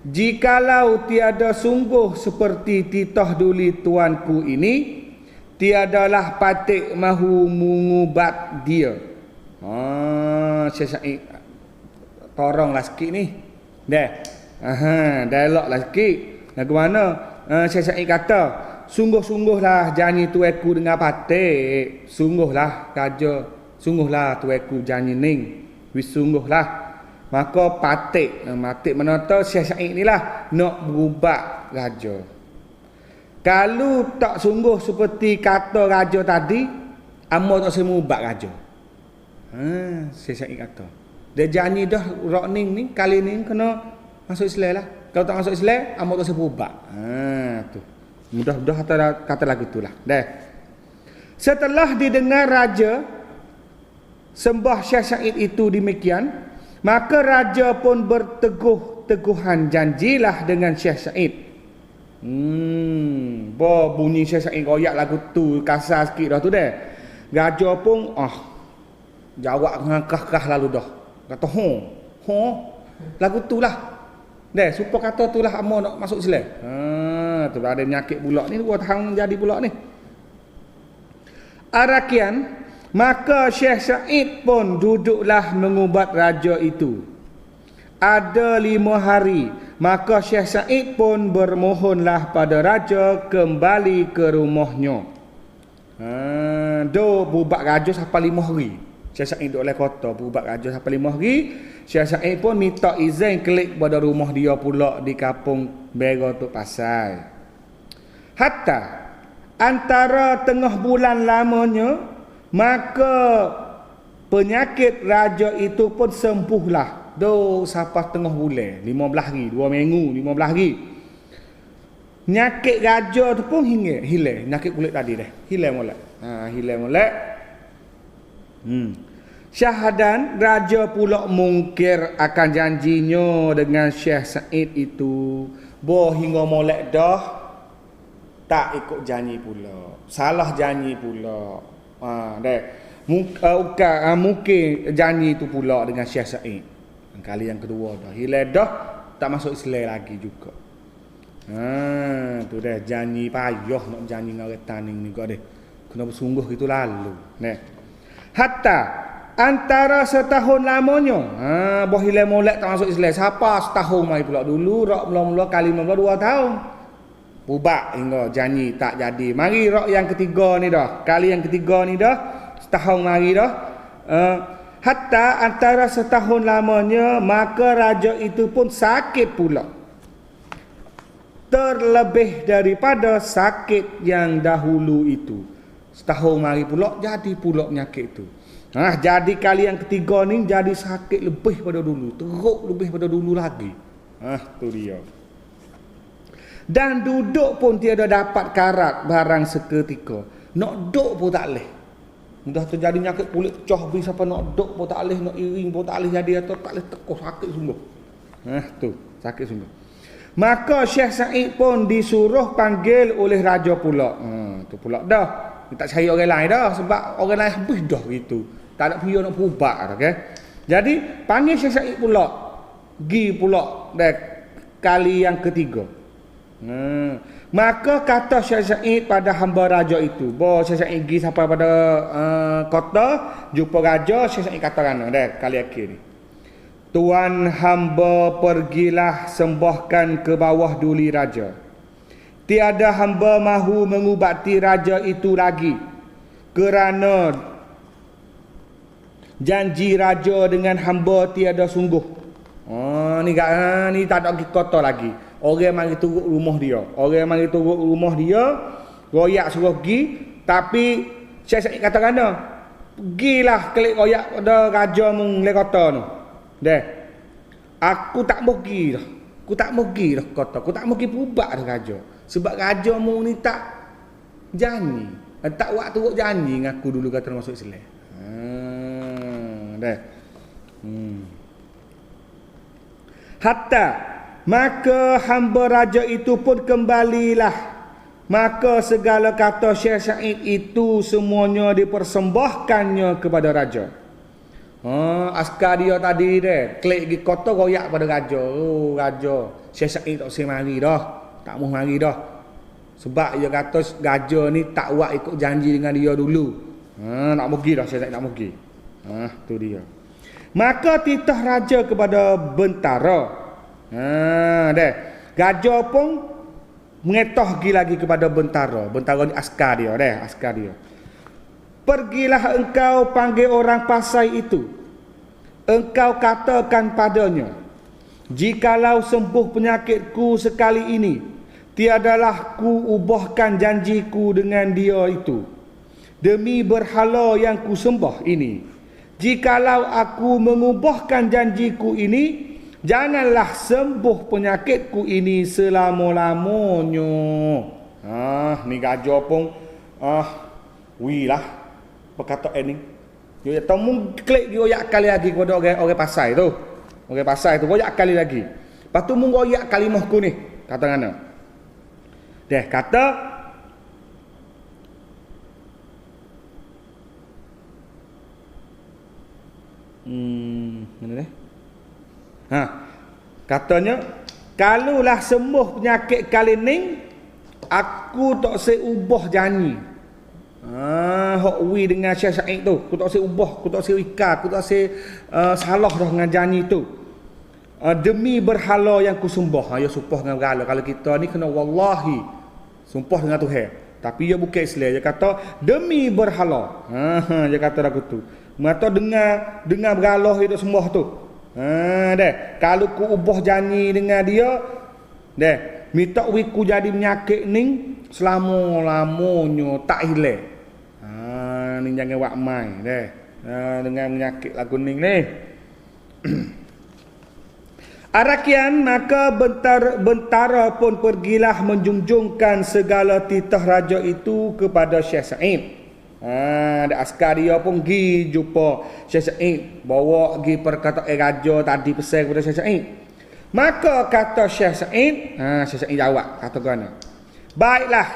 Jikalau tiada sungguh seperti titah duli tuanku ini, tiadalah patik mahu mengubat dia." Syekh Said tolonglah sikit ni. Dialog lah sikit. Lagu mana? Syekh Said kata, "Sungguh-sungguhlah janji tuanku dengan patik. Sungguhlah raja, sungguhlah tuanku janji ning. Sungguhlah." Maka patik mana tahu Syekh Said ni lah nak berubah raja. Kalau tak sungguh seperti kata raja tadi, amo tak semua ubah raja. Syekh Said kata, dia janji dah rokning ni kali ni kena masuk Islam lah. Kalau tak masuk Islam, amo tak semua ubah. Tu. Mudah-mudah kata lagu itulah. Setelah didengar raja sembah Syekh Said itu demikian, maka raja pun berteguh-teguhan janjilah dengan Syekh Said. Bunyi Syekh Sa'id royak lagu tu kasar sikit dah tu deh. Gajah pun jawab ngakah-kah lalu dah. Kata lagu tu lah. Deh, supaya kata tu lah amo nak masuk Islam. Tu ada nyakit pula ni 2 tahun jadi pula ni. Arakian, maka Syekh Sa'id pun duduklah mengubat raja itu. Ada 5 hari, maka Syekh Sa'id pun bermohonlah pada raja kembali ke rumahnya. Bubat raja sampai 5 hari. Syekh Sa'id duduk oleh kota, bubat raja sampai 5 hari. Syekh Sa'id pun minta izin klik pada rumah dia pula di kampung Bera Tok Pasai. Hatta antara tengah bulan lamanya, maka penyakit raja itu pun sembuhlah. Sampai tengah bulan, 15 hari, 2 minggu, 15 hari. Nyakit raja tu pun hilang. Nyakit kulit tadi dah. Hilang molek. Hilang molek. Syahadan raja pula mungkir akan janjinya dengan Syekh Sa'id itu. Hingga molek dah tak ikut janji pula. Salah janji pula. Mungkin janji itu pula dengan Syekh Sa'id. Kali yang kedua dah. Hilang dah tak masuk Islam lagi juga. Tu dah janji payah nak janji dengan orang taning ni kau deh. Kena bersungguh itu lalu. Hatta antara setahun lamanya. Hilang molek tak masuk Islam. Siapa setahun mai pula dulu rak mula-mula kali mula 2 tahun. Ubak hingga janji tak jadi. Mari rak yang ketiga ni dah. Kali yang ketiga ni dah setahun mari dah. Hatta antara setahun lamanya, maka raja itu pun sakit pula. Terlebih daripada sakit yang dahulu itu. Setahun mari pula jadi pula penyakit itu. Jadi kali yang ketiga ni jadi sakit lebih pada dulu, teruk lebih pada dulu lagi. Tu dia. Dan duduk pun tiada dapat karat barang seketika. Nak duduk pun tak leh. Dah terjadi penyakit kulit pecah habis apa nak duduk pun tak leh, nak iring pun tak leh jadi atau tak leh tekoh, sakit sungguh. Tu, sakit sungguh. Maka Syekh Sa'id pun disuruh panggil oleh raja pula. Tu pula dah. Tak cari orang lain dah sebab orang lain habis dah gitu. Tak ada pihak nak berubah dah, okey. Jadi panggil Syekh Sa'id pula. Gi pula dah kali yang ketiga. Maka kata Syekh Sa'id pada hamba raja itu, Syekh Sa'id pergi sampai pada kota, jumpa raja. Syekh Sa'id kata dah kali akhir ni, Tuan hamba pergilah sembahkan ke bawah duli raja. Tiada hamba mahu mengubati raja itu lagi, kerana janji raja dengan hamba tiada sungguh. Ni tak ada pergi kota lagi. Orang mari turut rumah dia. Orang mari turut rumah dia, royak suruh pergi, tapi Syekh Sa'id kata pergilah kelik royak pada raja mung le kota tu. Aku tak mau pergi dah. Aku tak mau pergi dah kota. Aku tak mau pergi pubak dah raja. Sebab raja mung ni tak janji. Tak buat turut janji dengan aku dulu kata masuk Islam. Hatta maka hamba raja itu pun kembalilah. Maka segala kata Syekh Sa'id itu semuanya dipersembahkannya kepada raja. Askar dia tadi klik di kota royak pada raja. Raja Syekh Sa'id tak usah mari dah. Tak mau mari dah. Sebab dia kata raja ni tak buat ikut janji dengan dia dulu. Nak pergi dah Syekh Sa'id nak pergi. Tu dia. Maka titah raja kepada bentara. Raja pun mengetoh lagi kepada bentara. Bentara ni askar dia, askar dia. Pergilah engkau panggil orang Pasai itu. Engkau katakan padanya, jikalau sembuh penyakitku sekali ini, tiadalah ku ubahkan janjiku dengan dia itu. Demi berhala yang ku sembah ini, jikalau aku mengubahkan janjiku ini, janganlah sembuh penyakitku ini selama-lamanya. Ni gajah pun lah berkata ni. Dia tahu klik dia royak kali lagi kepada orang Pasai tu. Orang Pasai tu royak kali lagi. Lepas tu mung royak kalimahku ni. Kata ngana. Deh kata mana deh? Katanya kalulah sembuh penyakit kali ni aku tak seubah janji. Hok wi dengan Syekh Said tu, aku tak seubah, aku tak seikat, aku tak salah dah dengan janji tu. Demi berhala yang ku sembah. Ya sumpah dengan berhala. Kalau kita ni kena wallahi sumpah dengan Tuhan. Tapi dia bukan Islam. Dia kata demi berhala. Dia kata aku tu. Mata dengar berhala itu sembah tu. Deh, kalau ku ubah janji dengan dia, deh, minta wiku jadi penyakit ni selama-lamanya tak hilang. Ni jangan buat mai deh. Dengan penyakit lagu ni ni. Arakian maka bentara pun pergilah menjunjungkan segala titah raja itu kepada Syekh Said. Ada askar dia pun pergi jumpa Syekh Said, bawa pergi perkataan raja tadi pesan kepada Syekh Said. Maka kata Syekh Said, Syekh Said jawab kata gana. Baiklah,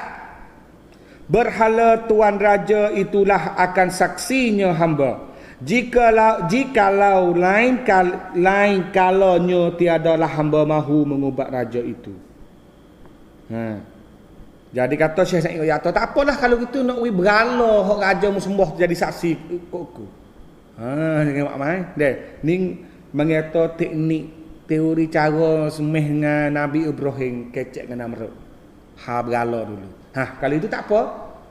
berhala tuan raja itulah akan saksinya hamba. Jikalau lain kalanya tiadalah hamba mahu mengubat raja itu. Jadi kata Syekh Said kata, tak apalah kalau gitu nak we berhala hok raja mu sembah jadi saksi ikutku. Tengok mai. Deh, ni mengata teknik teori cara semeh dengan Nabi Ibrahim kecek dengan Namrud. Berhala dulu. Kalau itu tak apa.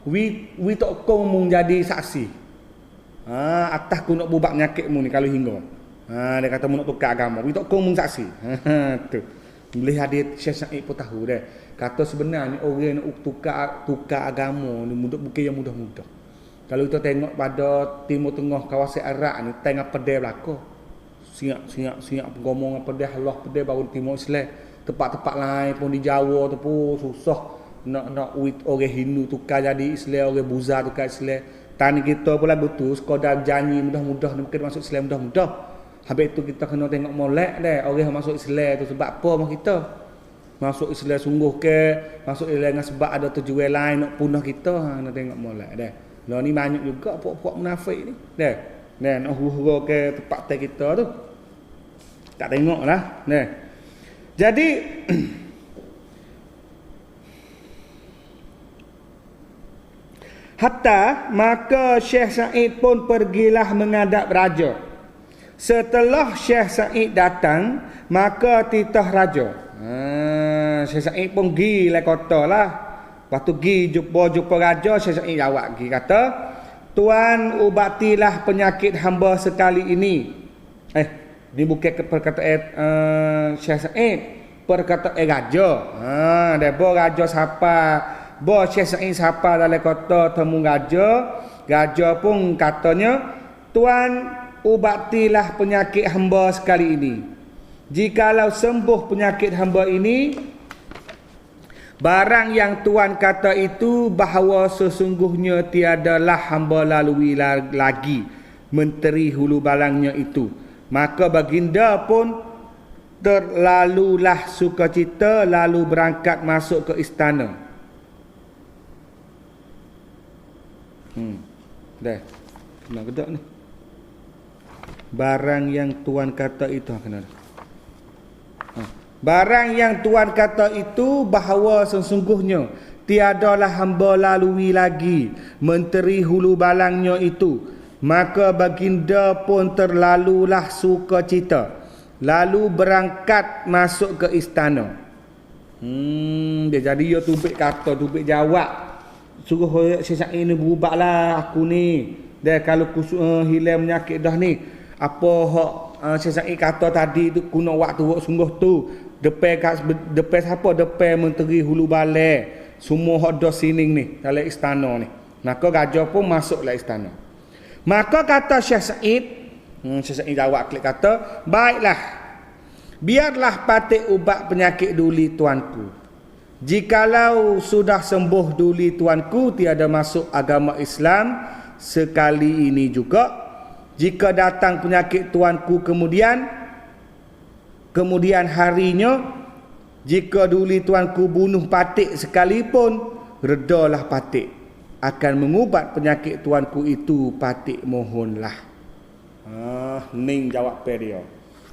We tak kong mung jadi saksi. Atas ku nak bubak penyakitmu ni kalau hingga. Dia kata mu nak tukar agama. We tak kong mung saksi. Tu. Boleh hadis Syekh Said pun tahu dah. Kata sebenarnya orang nak tukar agama ni bukan yang mudah-mudah. Kalau kita tengok pada Timur Tengah kawasan Arab ni tengah pedai belaka. Siap penggomong pedai Allah pedai baru Timur Islam. Tempat-tempat lain pun di Jawa tu pun susah nak orang Hindu tukar jadi Islam, orang Buddha tukar Islam. Tani kita pula betul sekadar janji mudah-mudah mungkin masuk Islam mudah-mudah. Habis tu kita kena tengok molek dah orang masuk Islam tu sebab apa mak kita? Masuk Islam sungguh ke? Masuk Islam dengan sebab ada tujuan lain nak punah kita. Nak tengok molek dah. Lah ni banyak juga puak-puak munafik ni. Dah. Nak huru-huru ke tempat kita tu. Tak tengoklah. Dah. Jadi hatta maka Syekh Said pun pergilah menghadap raja. Setelah Syekh Said datang, maka titah raja. Syekh Said pun pergi lah kota lah. Lepas tu pergi jumpa raja. Syekh Said jawab pergi kata, Tuan ubatilah penyakit hamba sekali ini. Ni bukan perkataan Syekh Said, perkataan raja. Dia raja siapa? Syekh Said siapa dalam kota temu raja. Raja pun katanya, Tuan ubatilah penyakit hamba sekali ini. Jikalau sembuh penyakit hamba ini, barang yang Tuan kata itu bahawa sesungguhnya tiadalah hamba lalui lagi menteri hulu balangnya itu, maka baginda pun terlalulah sukacita lalu berangkat masuk ke istana. Dah. Kena gedak ni. Barang yang Tuan kata itu kena. Barang yang Tuan kata itu bahawa sesungguhnya tiadalah hamba lalui lagi menteri hulu balangnya itu, maka baginda pun terlalulah sukacita lalu berangkat masuk ke istana. Dia jadi dia tubik kata, tubik jawab. Suruh Syekh Said ni berubahlah aku ni. Dia kalau hilang penyakit dah ni. Apa hak Syekh Said kata tadi tu guna waktu sungguh tu. Depan siapa? Depan menteri hulu balai. Semua hak dah sining ni dalam istana ni. Maka raja pun masuklah istana. Maka kata Syekh Said, Syekh Said jawab klik kata, baiklah. Biarlah patik ubat penyakit duli tuanku. Jikalau sudah sembuh duli tuanku tiada masuk agama Islam sekali ini juga. Jika datang penyakit tuanku kemudian harinya Jika duli tuanku bunuh patik sekalipun, redalah patik. Akan mengubat penyakit tuanku itu, patik mohonlah. Ning jawab dia.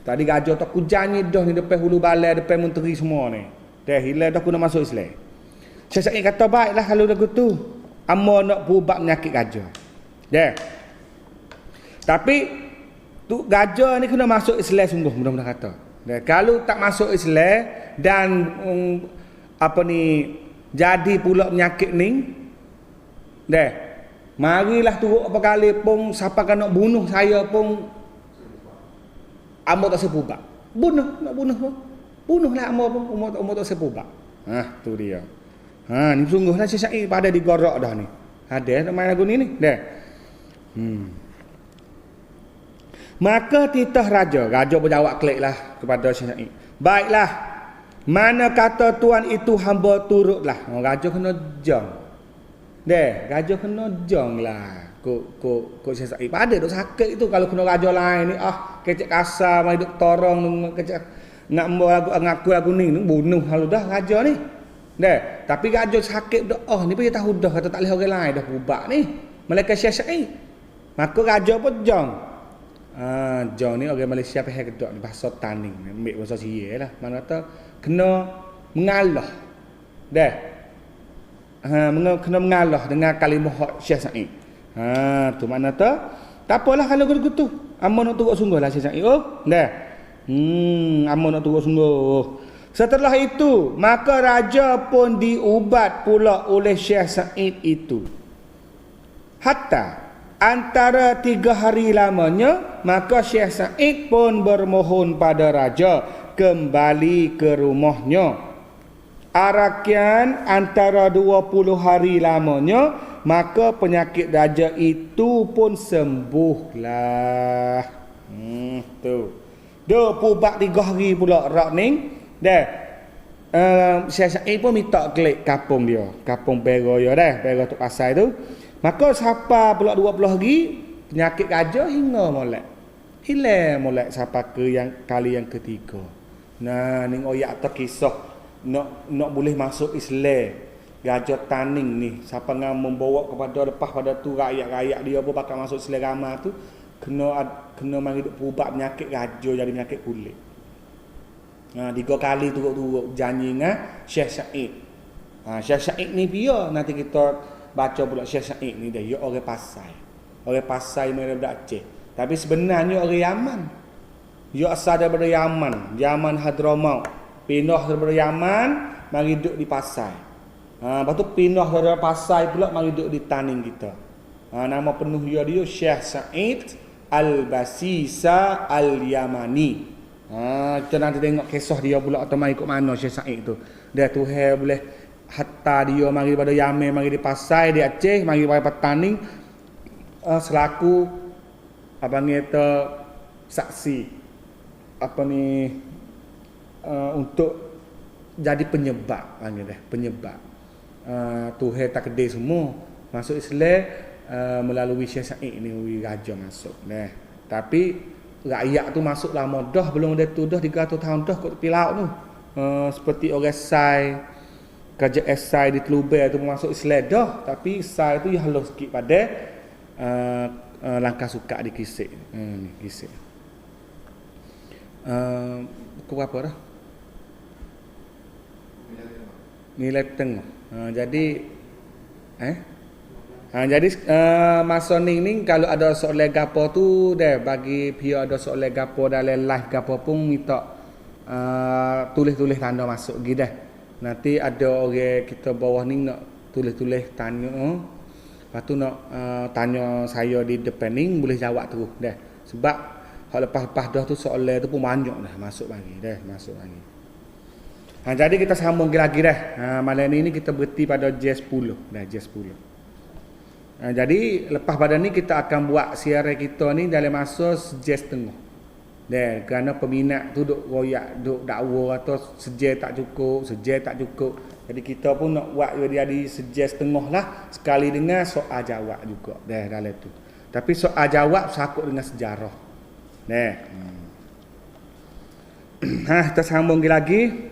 Tadi gajah tak ku janji dah ni depan hulu balai, depan menteri semua ni. Dah hilang dah ku nak masuk Islam. Saya kata baiklah kalau lagu tu. Amo nak berubat penyakit gajah. Dah. Tapi tu gajah ni kena masuk Islam sungguh, mudah-mudahan kata. Dah, kalau tak masuk Islam dan jadi pula penyakit ni, dah, marilah turut apa kali pun siapa kan nak bunuh saya pun amo tak sepubat. Nak bunuh pun. Bunuhlah amo pun amo tak sepubat. Tu dia. Ni sungguhlah Syekh pada digorok dah ni. Ada main lagu ni. Dah. Maka titah raja berjawab keliklah kepada Syekh. Baiklah. Mana kata tuan itu hamba turutlah. Raja kena jong. Raja kena jong lah. Kok Syekh pada duk sakit itu kalau kena raja lain ni kecek kasar mai duk torong kecek nak ngaku lagu ni bunuh halu dah raja ni. Tapi raja sakit dah ni pun dia tahu dah kata tak leh orang lain dah ubak ni. Malaikat Syekh. Maka raja pun jong. Jong ni orang Malaysia pahal kedok ni bahasa taning, ambil bahasa sia lah. Mana kata kena mengalah. Kena mengalah dengan kalimah hak Syekh Said. Tu makna tak apalah kalau gitu. Amo nak turut sungguh lah Syekh Said. Amo nak turut sungguh. Setelah itu, maka raja pun diubat pula oleh Syekh Said itu. Hatta antara 3 hari lamanya, maka Syekh Said pun bermohon pada raja kembali ke rumahnya. Arakian antara 20 hari lamanya, maka penyakit raja itu pun sembuhlah. Tu. Dia pubat 3 hari pula rak ning. Syekh Said pun minta klik kapung dia, kapung Pera ya Pera tu pasal tu. Maka siapa pula 20 hari penyakit gajah hingga molek. Hilang molek siapa ke yang kali yang ketiga. Nah, ni oyak atau kisah nak boleh masuk Islam. Gajah taning ni siapa ngam membawa kepada lepas pada tu rakyat-rakyat dia pun bakal masuk Islam ramai tu kena mari duk perubat penyakit gajah jadi penyakit kulit. 3 kali turut-turut janji dengan Syekh Said. Syekh Said ni dia nanti kita baca pula Syekh Said ni dia orang Pasai. Orang Pasai daripada Aceh. Tapi sebenarnya orang Yaman. Dia asal daripada Yaman, Yaman Hadramaut. Pindah daripada Yaman mari duduk di Pasai. Lepas tu pindah daripada Pasai pula mari duduk di Taning kita. Nama penuh dia Syekh Said Al-Basisa Al-Yamani. Kita nanti tengok kisah dia pula atau mari ikut mana Syekh Said tu. Dia Tuhan boleh hatta dia mari daripada Yaman, mari di Pasai, di Aceh, mari daripada Taning selaku saksi untuk jadi penyebab penyebab Tuhan takdir semua masuk Islam melalui Syekh Said ni raja masuk tapi rakyat tu masuk lama dah belum ada tu dah 300 tahun dah kot tepi laut tu seperti orang Sai kerja esai di Telubel tu masuk Islam dah tapi Sai tu yang halus sikit pada langkah suka di Kisik ni Kisik pukul berapa dah nilai tengah jadi masa ni kalau ada soalan gapo tu dah bagi pihak ada soalan gapo dalam live gapo pun minta tulis-tulis tanda masuk gitu dah. Nanti ada orang kita bawah ni nak tulis-tulis tanya. Lepas tu nak tanya saya di depan ni boleh jawab terus dah. Sebab hak lepas-lepas dah tu soalan tu pun banyak dah masuk lagi masuk lagi. Jadi kita sambung lagi dah. Malam ni kita berhenti pada jam 10 dah jam 10. Jadi lepas pada ni kita akan buat siaran kita ni dalam masa sejam setengah. Kerana peminat tu duk royak, duk dakwa atau sejam tak cukup. Jadi kita pun nak buat jadi sejam setengah lah sekali dengan soal jawab juga dalam tu. Tapi soal jawab sakut dengan sejarah. Kita sambung lagi.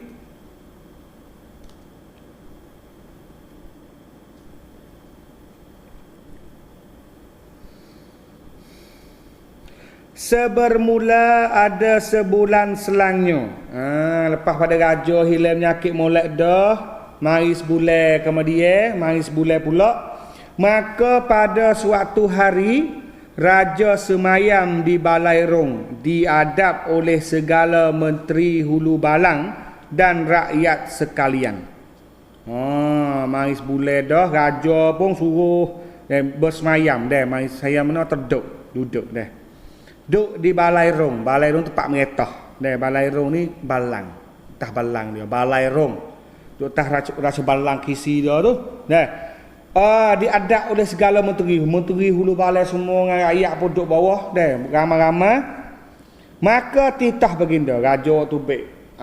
Sebermula ada sebulan selangnya. Lepas pada raja hilang penyakit molek dah, mari sebulan kemudian, mari sebulan pula. Maka pada suatu hari raja semayam di Balai Rong, diadap oleh segala menteri hulu balang dan rakyat sekalian. Mari sebulan dah, raja pun suruh bersemayam dah, mari saya mana duduk dah. Duduk di Balai Rong. Balai Rong tempat meretah. Balai Rong ni balang. Tah balang dia. Balai Rong. Duduk tah rasa balang kisi dia tu. Diadap oleh segala menteri. Menteri hulu balai semua dengan rakyat pun duduk bawah. Ramai-ramai. Maka titah baginda. Raja tu baik.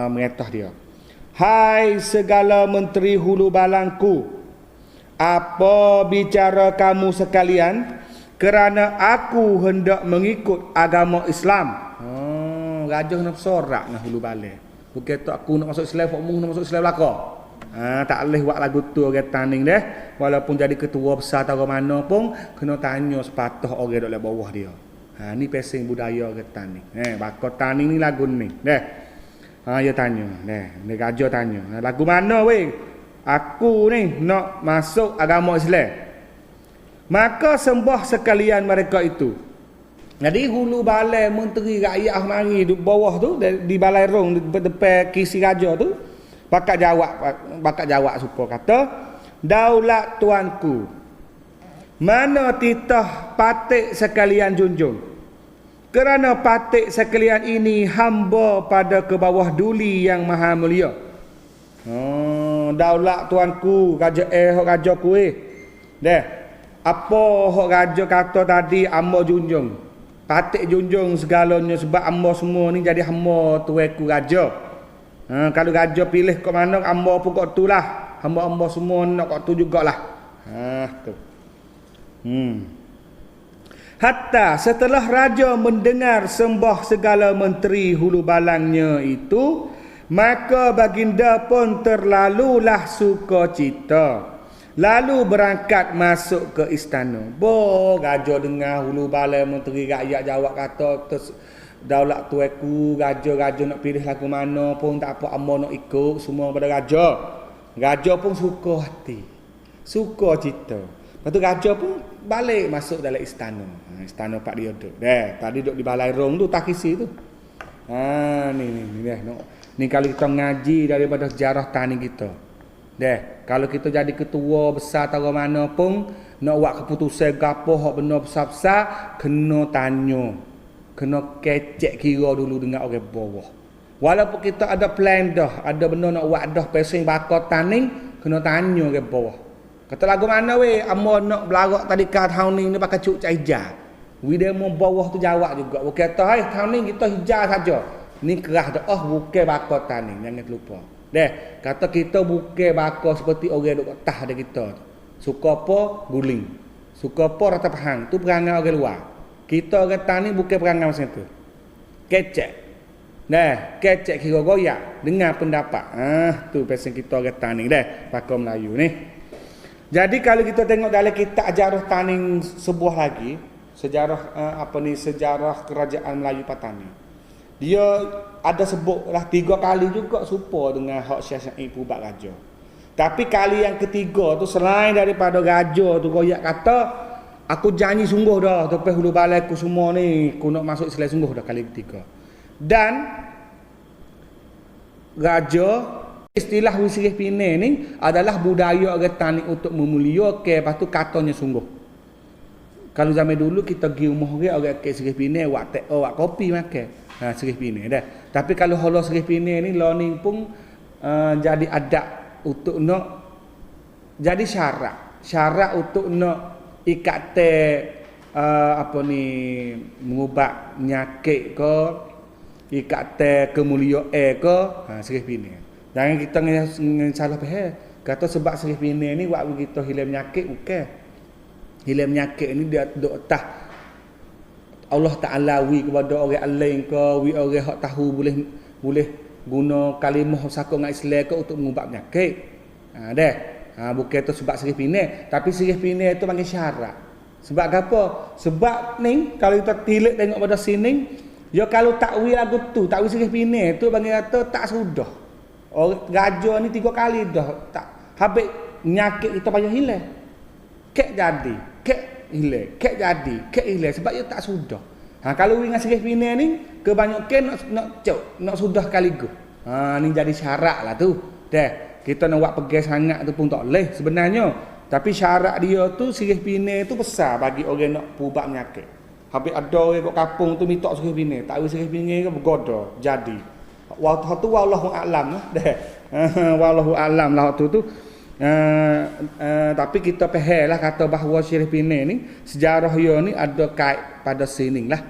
Meretah dia. Hai segala menteri hulu balangku. Apa bicara kamu sekalian? Kerana aku hendak mengikut agama Islam. Raja nak sorak nak hulu balik. Bukan tu aku nak masuk Islam, fakmu nak masuk Islam belaka. Tak boleh buat lagu tu orang taning deh. Walaupun jadi ketua besar atau mana pun, kena tanya sepatah orang duduk bawah dia. Ni pesing budaya orang taning. Bakal taning ni lagu ni. Dia tanya. Ni raja tanya. Lagu mana weh? Aku ni nak masuk agama Islam. Maka sembah sekalian mereka itu. Jadi hulu balai menteri rakyat mari di bawah tu di Balai Rong depan kisi raja tu bakat jawab supaya kata, daulat tuanku, mana titah patik sekalian junjung, kerana patik sekalian ini hamba pada ke bawah duli yang maha mulia. Daulat tuanku, raja kuih deh. Apa hak raja kata tadi hamba junjung. Patik junjung segalanya sebab hamba semua ni jadi hamba tuanku raja. Kalau raja pilih kat mana hamba pun kat tu lah. Hamba-hamba semua nak kat tu jugalah. Tu. Hatta setelah raja mendengar sembah segala menteri hulu balangnya itu, maka baginda pun terlalulah sukacita. Lalu berangkat masuk ke istana. Raja dengar hulu balai menteri rakyat jawab kata, daulat tuanku, raja nak pilih lagu mana pun tak apa, amba nak ikut semua pada raja. Raja pun suka hati, suka cita. Lepas tu raja pun balik masuk dalam istana. Istana pak dia duduk. Tadi duduk di Balai Rong tu, tak kisi tu. Ni kalau kita mengaji daripada sejarah tani kita. Kalau kita jadi ketua besar atau mana pun nak buat keputusan gapo hak benar besar-besar, kena tanya. Kena kecek kira dulu dengan orang bawah. Walaupun kita ada plan dah, ada benda nak buat dah, pesing bakar taning, kena tanya orang bawah. Kata lagu mana weh, amba nak belarak tadi tahun ni pakai cuk cak hijau. Demo bawah tu jawab juga. Bukan kata hai tahun ni kita hijau saja. Ni kerah dah bukan bakar taning, jangan lupa. Kata kita bukan bakar seperti orang duk tah ada kita. Suka apa guling. Suka apa rata pahang. Tu perangai orang luar. Kita orang tani bukan perangai macam tu. Kecek. Kecek kira goyak dengan pendapat. Tu pasal kita orang tani bakar Melayu ni. Jadi kalau kita tengok dalam kitab Ajarah Taning sebuah lagi, sejarah kerajaan Melayu Patani. Dia ada sebutlah 3 kali juga serupa dengan hak Syekh Pubat Raja. Tapi kali yang ketiga tu selain daripada raja tu royak kata, aku janji sungguh dah lepas hulu balai aku semua ni aku nak masuk Islam sungguh dah kali ketiga. Dan raja istilah wisrih pine ni adalah budaya orang tani untuk memuliakan, lepas tu katanya sungguh. Kalau zaman dulu kita pergi rumah orang ke sirih pine buat teh buat kopi makan. Sirih pine dah. Tapi kalau holo sirih pine ni learning pun jadi adat untuk nak jadi syarat untuk nak ikat mengubat penyakit ke, ikat kemuliaan ke, sirih pine. Jangan kita dengan salah faham. Kata sebab sirih pine ni buat begitu hilang penyakit bukan. Hilang penyakit ni dia duk tah Allah Ta'ala wi kepada orang lain ke, wi orang hak tahu boleh guna kalimah sako dengan Islam ke untuk mengubah penyakit. Bukan tu sebab sirih pine, tapi sirih pine tu panggil syarat. Sebab apa? Sebab ni kalau kita tilik tengok pada sini, ya kalau takwil lagu tu, takwil Sirih Pinang tu bagi kata tak sudah. Orang raja ni 3 kali dah tak habis nyakit kita payah hilang. Kek jadi, kek hilang, kek jadi, kek hilang sebab dia tak sudah. Kalau dengan Sirih Pinang ni kebanyakan nak sudah sekaligus. Ni jadi syarat lah tu. Dah, kita nak buat pegang sangat tu pun tak boleh sebenarnya. Tapi syarat dia tu Sirih Pinang tu besar bagi orang nak pubat penyakit. Habis ada orang kat kampung tu minta Sirih Pinang, tak tahu Sirih Pinang ke bergoda jadi. Waktu tu wallahu a'lam lah. Dah. Wallahu a'lam lah waktu tu. Tapi kita faham lah kata bahawa Sirih Pinang ni sejarah dia ni ada kait pada sini lah.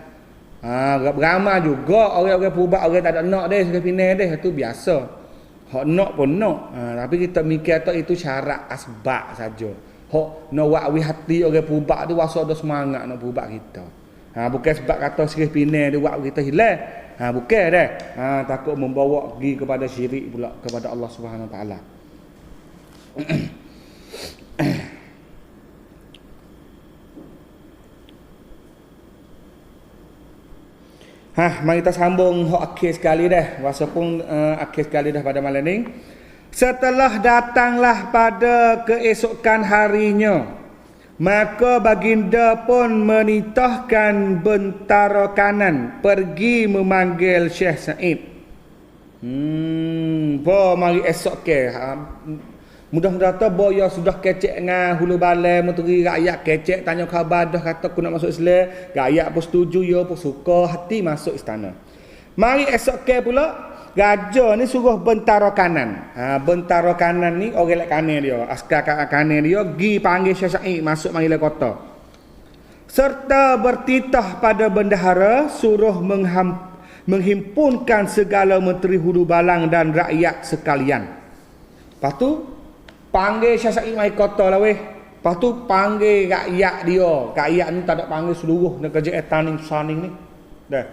Beramai juga orang-orang pubat orang tak ada nak dia Sirih Pinang dia tu biasa. Hak nak pun nak. Tapi kita mikir tu itu syarat asbab saja. Hak nak buat hati orang pubat tu wasa ada semangat nak pubat kita. Bukan sebab kata Sirih Pinang dia buat kita hilang. Bukan dah. Takut membawa pergi kepada syirik pula kepada Allah Subhanahu Wa Taala. Mari kita sambung hak akhir sekali dah. Masa pun akhir sekali dah pada malam ni. Setelah datanglah pada keesokan harinya, maka baginda pun menitahkan bentara kanan pergi memanggil Syekh Said. Mari esok ke. Mudah-mudahan tu boya sudah kecek dengan hulu balai menteri rakyat kecek tanya khabar dah kata aku nak masuk Islam, rakyat pun setuju, ya pun suka hati masuk istana. Mari esok ke pula raja ni suruh bentara kanan. Bentara kanan ni orang lek kanan dia, askar kat kanan dia pergi panggil Syekh Said masuk mari kota. Serta bertitah pada bendahara suruh menghimpunkan segala menteri hulu balang dan rakyat sekalian. Lepas tu panggil Syekh Said mai kota lah weh. Lepas tu panggil rakyat dia. Rakyat ni tak ada panggil seluruh negeri etaning saning ni. Dah.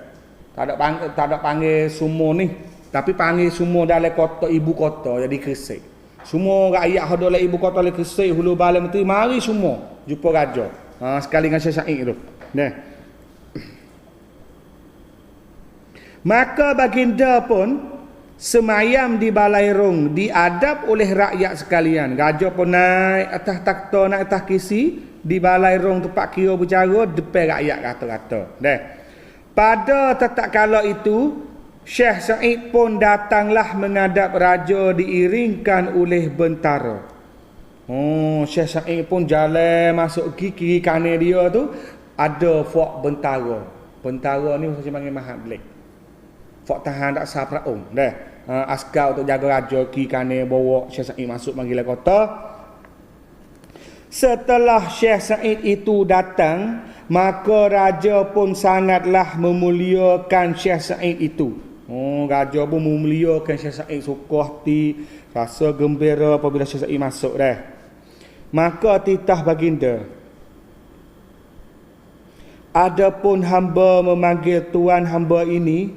Tak ada panggil semua ni. Tapi panggil semua dalam kota ibu kota jadi Gresik. Semua rakyat ada dalam ibu kota dalam Gresik, hulu balai menteri mari semua jumpa raja. Sekali dengan Syekh Said tu. Dah. Maka baginda pun semayam di balairung diadap oleh rakyat sekalian. Raja pun naik atas takhta, naik atas kisi di balairung tempat kira bercara depan rakyat kata-kata. Dah. Pada tatkala itu Syekh Said pun datanglah menghadap raja diiringkan oleh bentara. Syekh Said pun jalan masuk kiri kanan dia tu ada fort bentara. Bentara ni macam panggil Mahat Black. Fort tahan tak sah peraung. Dah. Askar untuk jaga raja kiri kanan bawa Syekh Said masuk manggilan kota. Setelah Syekh Said itu datang, maka raja pun sangatlah memuliakan Syekh Said itu. Raja pun memuliakan Syekh Said, suka hati, rasa gembira apabila Syekh Said masuk dah. Maka titah baginda, adapun hamba memanggil tuan hamba ini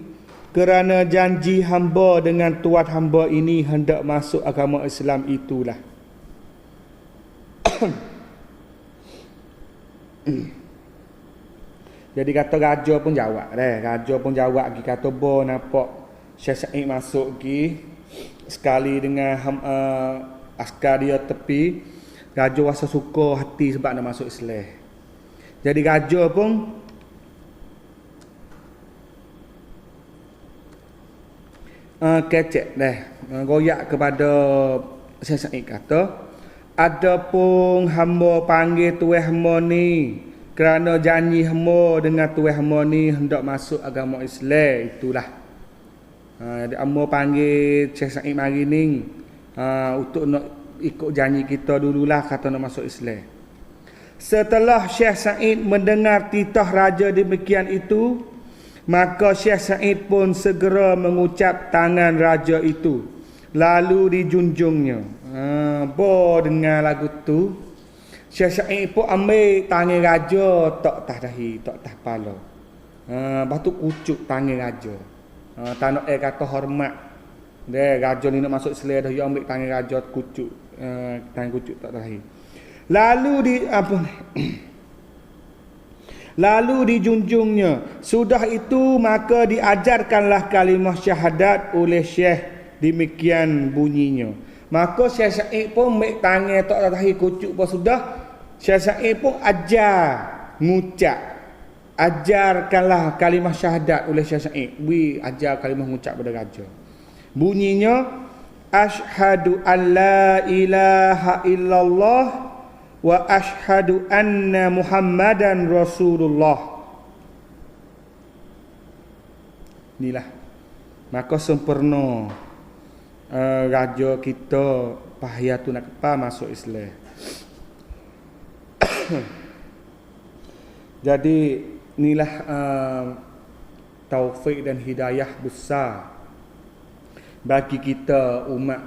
kerana janji hamba dengan tuan hamba ini hendak masuk agama Islam itulah. Jadi kata raja pun jawab dah. Raja pun jawab lagi kata bo nampak Syekh Said masuk lagi sekali dengan askar dia tepi. Raja rasa suka hati sebab nak masuk Islam. Jadi raja pun kecek dah, goyak kepada Syekh Said kata, adapun hamba panggil tuan hamba ni kerana janji hamba dengan tuan hamba ni hendak masuk agama Islam itulah. Jadi hamba panggil Syekh Said mari ni untuk nak ikut janji kita dululah kata nak masuk Islam. Setelah Syekh Said mendengar titah raja demikian itu, maka Syekh Said pun segera mengucap tangan raja itu, lalu dijunjungnya. Dengar lagu tu, Syekh Said pun ambil tangan raja, tak tah dahi, tak tah kepala. Lepas tu kucuk tangan raja. Tak nak kata hormat. Dia raja ni nak masuk Islam dah, dia ambil tangan raja kucuk, tangan kucuk tak dahi. Lalu lalu dijunjungnya. Sudah itu maka diajarkanlah kalimah syahadat oleh Syekh, demikian bunyinya. Maka Syekh Syahid pun ambil tangan tok tahi kucuk pun sudah. Syekh Syahid pun ajar ngucap. Ajarkanlah kalimah syahadat oleh Syekh Syahid. Ajar kalimah ngucap pada raja. Bunyinya asyhadu an la ilaha illallah wa asyhadu anna Muhammadan Rasulullah. Inilah. Maka sempurna raja kita Pahiyatun Akbar masuk Islam. Jadi inilah taufik dan hidayah besar bagi kita umat,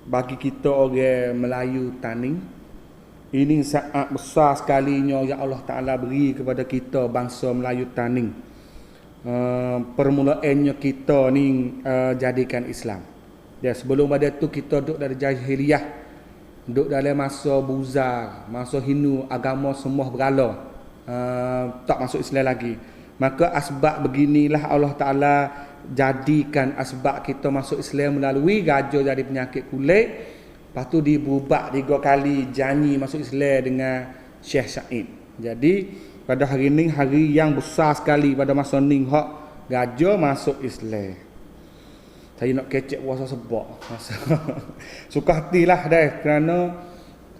bagi kita orang Melayu Taning. Ini sangat besar sekalinya yang Allah Ta'ala beri kepada kita bangsa Melayu Taning. Permulaannya kita ni jadikan Islam. Ya, sebelum pada tu kita duduk dari jahiliyah, duduk dalam masa buzar, masa Hindu, agama semua berala, tak masuk Islam lagi. Maka asbab beginilah Allah Ta'ala jadikan asbab kita masuk Islam melalui gajah jadi penyakit kulit. Lepas tu diberubah 3 kali janji masuk Islam dengan Syekh Syahid. Jadi pada hari ni hari yang besar sekali pada masa ni hak gajah masuk Islam. Saya nak kecek puasa sebab suka hatilah dah, kerana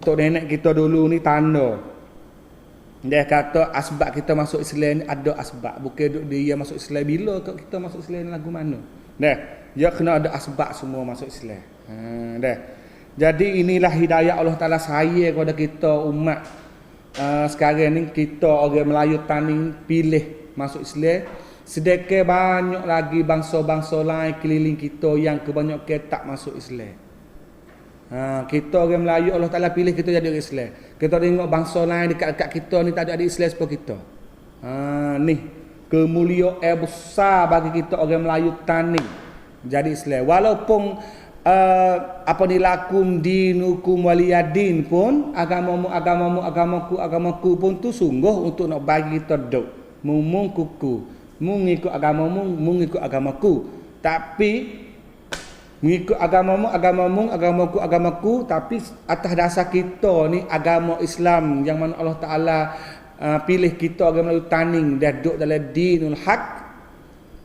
tok nenek kita dulu ni tanda. Dia kata asbab kita masuk Islam ni ada asbab, bukan duk dia masuk Islam bila kita masuk Islam lagu mana. Dah, dia kena ada asbab semua masuk Islam. Dah. Jadi inilah hidayah Allah Taala sayang kepada kita umat. Sekarang ni kita orang Melayu Taning pilih masuk Islam. Sedekah banyak lagi bangsa-bangsa lain keliling kita yang kebanyakan tak masuk Islam. Kita orang Melayu Allah Ta'ala pilih kita jadi orang Islam. Kita tengok bangsa lain dekat-dekat kita ni tak ada Islam seperti kita. Ni kemuliaan besar bagi kita orang Melayu Taning jadi Islam. Walaupun apa dilakum dinukum waliyadin pun, agamaku pun tu sungguh untuk nak bagi kita duk mung kuku, mung ikut agamamu, mung ikut agamaku. Tapi mengikut agamaku, tapi atas dasar kita ni agama Islam yang mana Allah Ta'ala pilih kita orang Melayu Taning dah duk dalam dinul haq,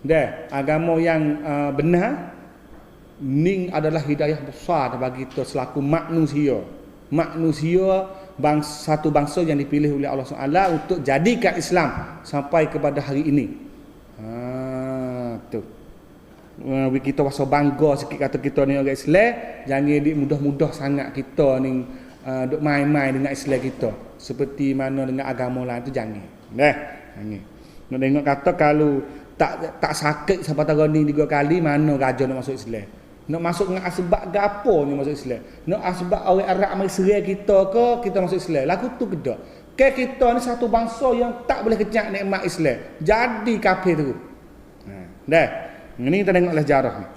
dah agama yang benar. Ning adalah hidayah besar bagi kita selaku manusia satu bangsa yang dipilih oleh Allah SWT untuk jadikan Islam sampai kepada hari ini. Tu kita rasa bangga sikit kata kita ni orang Islam. Jangan mudah-mudah sangat kita ni duk main-main dengan Islam kita seperti mana dengan agama lain tu, jangan. Jangan. Nak tengok kata kalau tak sakit sampai tahun ni 3 kali, mana raja nak masuk Islam? Nak masuk dengan asbab gapo ni masuk Islam? Nak asbab orang Arab mari serai kita ke kita masuk Islam? Lagu tu kedak. Kita ni satu bangsa yang tak boleh kecak nikmat Islam. Jadi kafir tu. Dah. Ini kita tengoklah sejarah ni.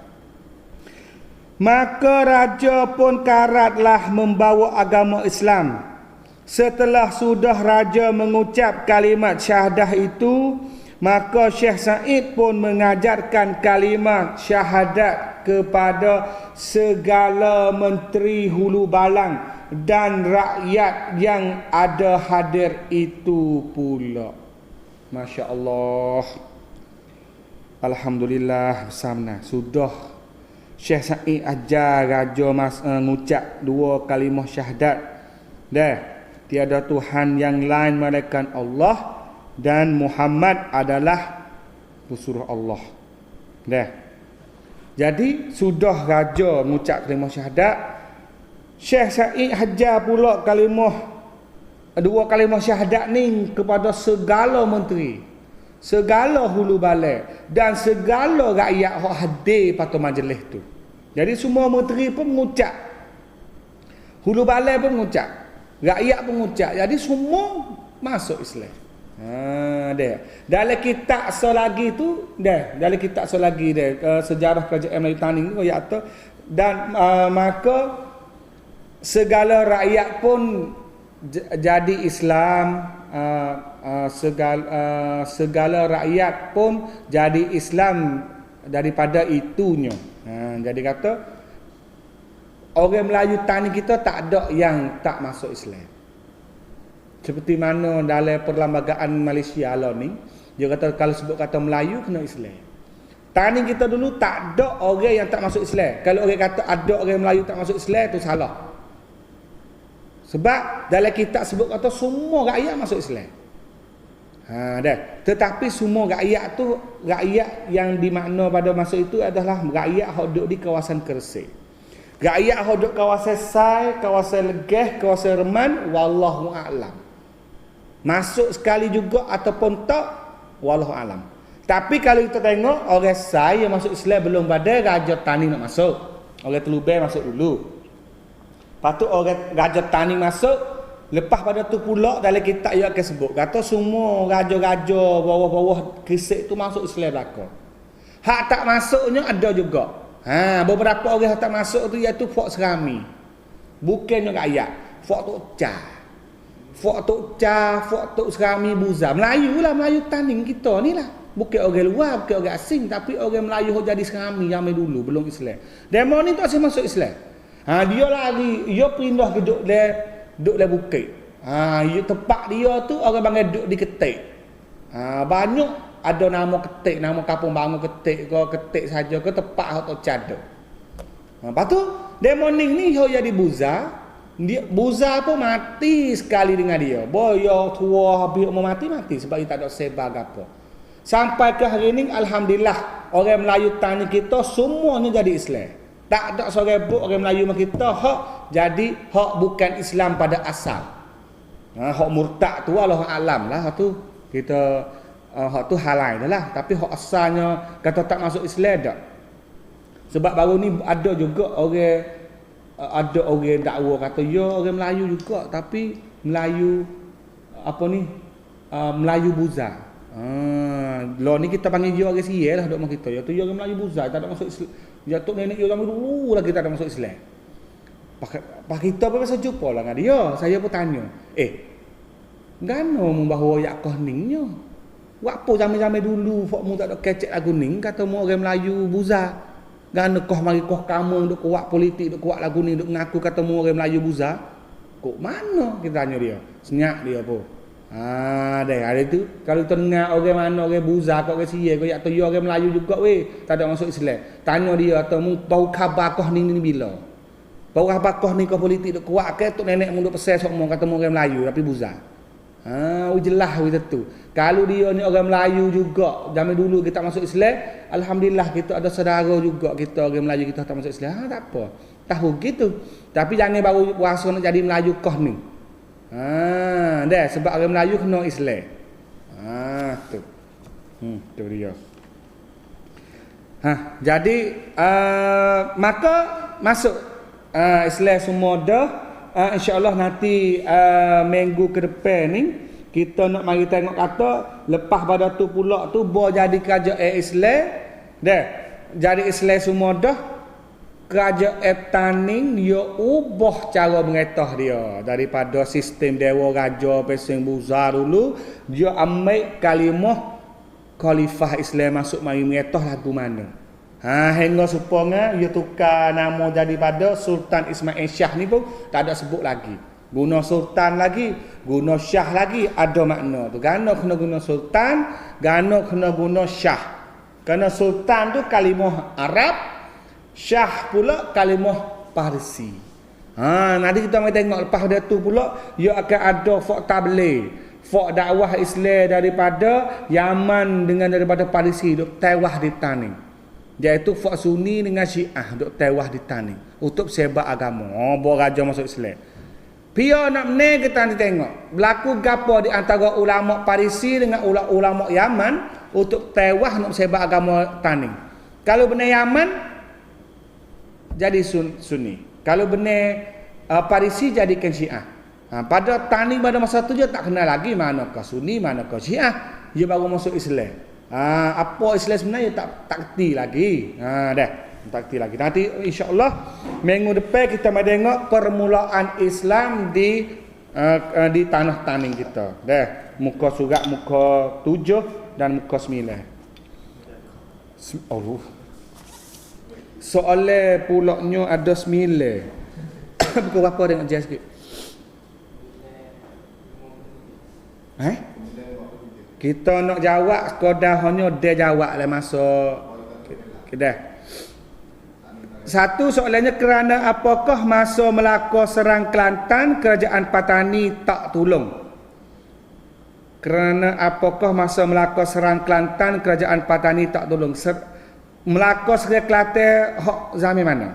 Maka raja pun karatlah membawa agama Islam. Setelah sudah raja mengucap kalimat syahadah itu, maka Syekh Syahid pun mengajarkan kalimat syahadat kepada segala menteri hulu balang dan rakyat yang ada hadir itu pula. Masya Allah. Alhamdulillah bersama. Sudah Syekh Syahid ajar raja mengucap 2 kalimah syahadat. Dah, tiada Tuhan yang lain melainkan Allah dan Muhammad adalah pesuruh Allah. Dah. Jadi sudah raja mengucap kalimah syahadat, Syekh Syahid hajar pula kalimah 2 kalimah syahadat ni kepada segala menteri, segala hulu balai dan segala rakyat hak hadir pada majlis tu. Jadi semua menteri pun mengucap, hulu balai pun mengucap, rakyat pun mengucap. Jadi semua masuk Islam. Dia dalam kitab selagi tu dalam kitab selagi sejarah kerajaan Melayu Taning ni dan maka segala rakyat pun jadi Islam, segala rakyat pun jadi Islam daripada itunya. Jadi kata orang Melayu tani kita tak ada yang tak masuk Islam. Seperti mana dalam perlembagaan Malaysia lah ni, dia kata kalau sebut kata Melayu kena Islam. Tani kita dulu tak ada orang yang tak masuk Islam. Kalau orang kata ada orang Melayu tak masuk Islam, tu salah. Sebab dalam kitab sebut kata semua rakyat masuk Islam. Dah. Tetapi semua rakyat tu rakyat yang dimakna pada masa itu adalah rakyat yang duduk di kawasan Kersik. Rakyat yang duduk kawasan Sai, kawasan Legeh, kawasan Reman, wallahu a'lam. Masuk sekali juga ataupun tak, wallahu a'lam. Tapi kalau kita tengok orang Sai yang masuk Islam belum pada Raja Tani nak masuk. Orang Telubeng masuk dulu. Lepas tu orang Raja Tani masuk. Lepas pada tu pula dalam kitab yang akan sebut, kata semua raja-raja bawah-bawah Kersik tu masuk Islam belaka. Hak tak masuknya ada juga. Beberapa orang yang tak masuk tu iaitu Fok Serami. Bukannya rakyat. Fok Tok Cha. Fok Tok Cha, Fok Tok Serami Buza. Melayu lah, Melayu Taning kita ni lah. Bukan orang luar, bukan orang asing, tapi orang Melayu yang jadi Serami zaman dulu belum Islam. Demo ni tak asyik masuk Islam. Dia lari, dia pindah ke duduk le bukit. Dia tempat dia tu orang panggil duduk di Ketik. Banyak ada nama Ketik, nama kampung Bangun Ketik ke Ketik saja ke tempat hak Tok Cha ada. Lepas tu demoning ni dia jadi Buza. Buza pun mati sekali dengan dia. Boyo tua habis mau mati sebab dia tak ada sebab apa. Sampai ke hari ni alhamdulillah orang Melayu tani kita semuanya jadi Islam. Tak ada seorang pun orang Melayu kita hak jadi hak bukan Islam pada asal. Hak murtad tu Allah alam lah hak tu. Kita hak tu halal dah lah, tapi hak asalnya kata tak masuk Islam dak. Sebab baru ni ada juga orang dakwa kata ya orang Melayu juga tapi Melayu apa ni Melayu Buza. Lo ni kita panggil dia orang Sial lah dok kita. Ya tu dia orang Melayu Buza tak ada masuk Islam. Ya tu nenek dia zaman dulu lah kita ada masuk Islam. Pak kita pun masa jumpa lah dengan dia. Saya pun tanya, gano membawa yak koningnya? Wapo zaman-zaman dulu fok mu tak ada kecek lagu ning kata mu orang Melayu Buza. Gano koh mari koh kamu duk kuat politik duk kuat lagu ni duk ngaku kata mu orang Melayu Buza. Kok mana kita tanya dia. Senyak dia pun. Ada tu kalau tengah orang mana orang Buza kau orang Sial kau yak tu orang Melayu juga weh tak ada masuk Islam. Tanya dia atau mu bau khabar koh ni bila. Bau khabar koh ni kau politik duk kuat ke tok nenek mu duk pesel sok mu kata mu orang Melayu tapi Buza. Jelas gitu tu. Kalau dia ni orang Melayu juga zaman dulu kita masuk Islam, alhamdulillah kita ada saudara juga kita orang Melayu kita tak masuk Islam. Tak apa. Tahu gitu. Tapi jangan baru puasa nak jadi Melayu koh ni. Dah sebab orang Melayu kena Islam. Tu. Tu dia. Jadi maka masuk Islam semua dah. InsyaAllah nanti minggu ke depan ni kita nak mari tengok kata lepas pada tu pula tu boleh jadi kerajaan Islam dah jadi Islam semua dah kerajaan Taning dia ubah cara mengetah dia daripada sistem dewa raja pesing Buza dulu dia ambil kalimah khalifah Islam masuk mari mengetah lagu mana. Hingga supaya dia tukar nama daripada Sultan Ismail Shah ni pun tak ada sebut lagi. Guna Sultan lagi, guna Shah lagi ada makna tu. Gana kena guna Sultan, gana kena guna Shah. Kerana Sultan tu kalimah Arab, Shah pula kalimah Parsi. Nanti kita mai tengok lepas dia tu pula dia akan ada fak tabligh, fak dakwah Islam daripada Yaman dengan daripada Parsi duk tewah di Taning. Iaitu fak Sunni dengan Syiah duk tewah di Taning untuk sebab agama. Bawa raja masuk Islam. Pia nak menang kita nanti tengok. Berlaku gapo di antara ulama Parsi dengan ulama Yaman untuk tewah nak sebab agama Taning. Kalau benar Yaman jadi Sunni. Kalau benar Parsi jadikan Syiah. Pada Taning pada masa tu dia tak kenal lagi manakah Sunni, manakah Syiah. Dia baru masuk Islam. Apa Islam sebenarnya tak kerti lagi. Tak kerti lagi. Nanti insya-Allah minggu depan kita mai tengok permulaan Islam di di tanah Taning kita. Dah, muka surat muka 7 dan muka 9. Allah. Soalan pulaknya ada 9. Buku berapa tengok je sikit. Kita nak jawab sekadar hanya dia jawab lah masuk. Dah. Satu soalannya, kerana apakah masa Melaka serang Kelantan kerajaan Patani tak tolong? Kerana apakah masa Melaka serang Kelantan kerajaan Patani tak tolong? Melaka serang Kelantan hak zaman mana?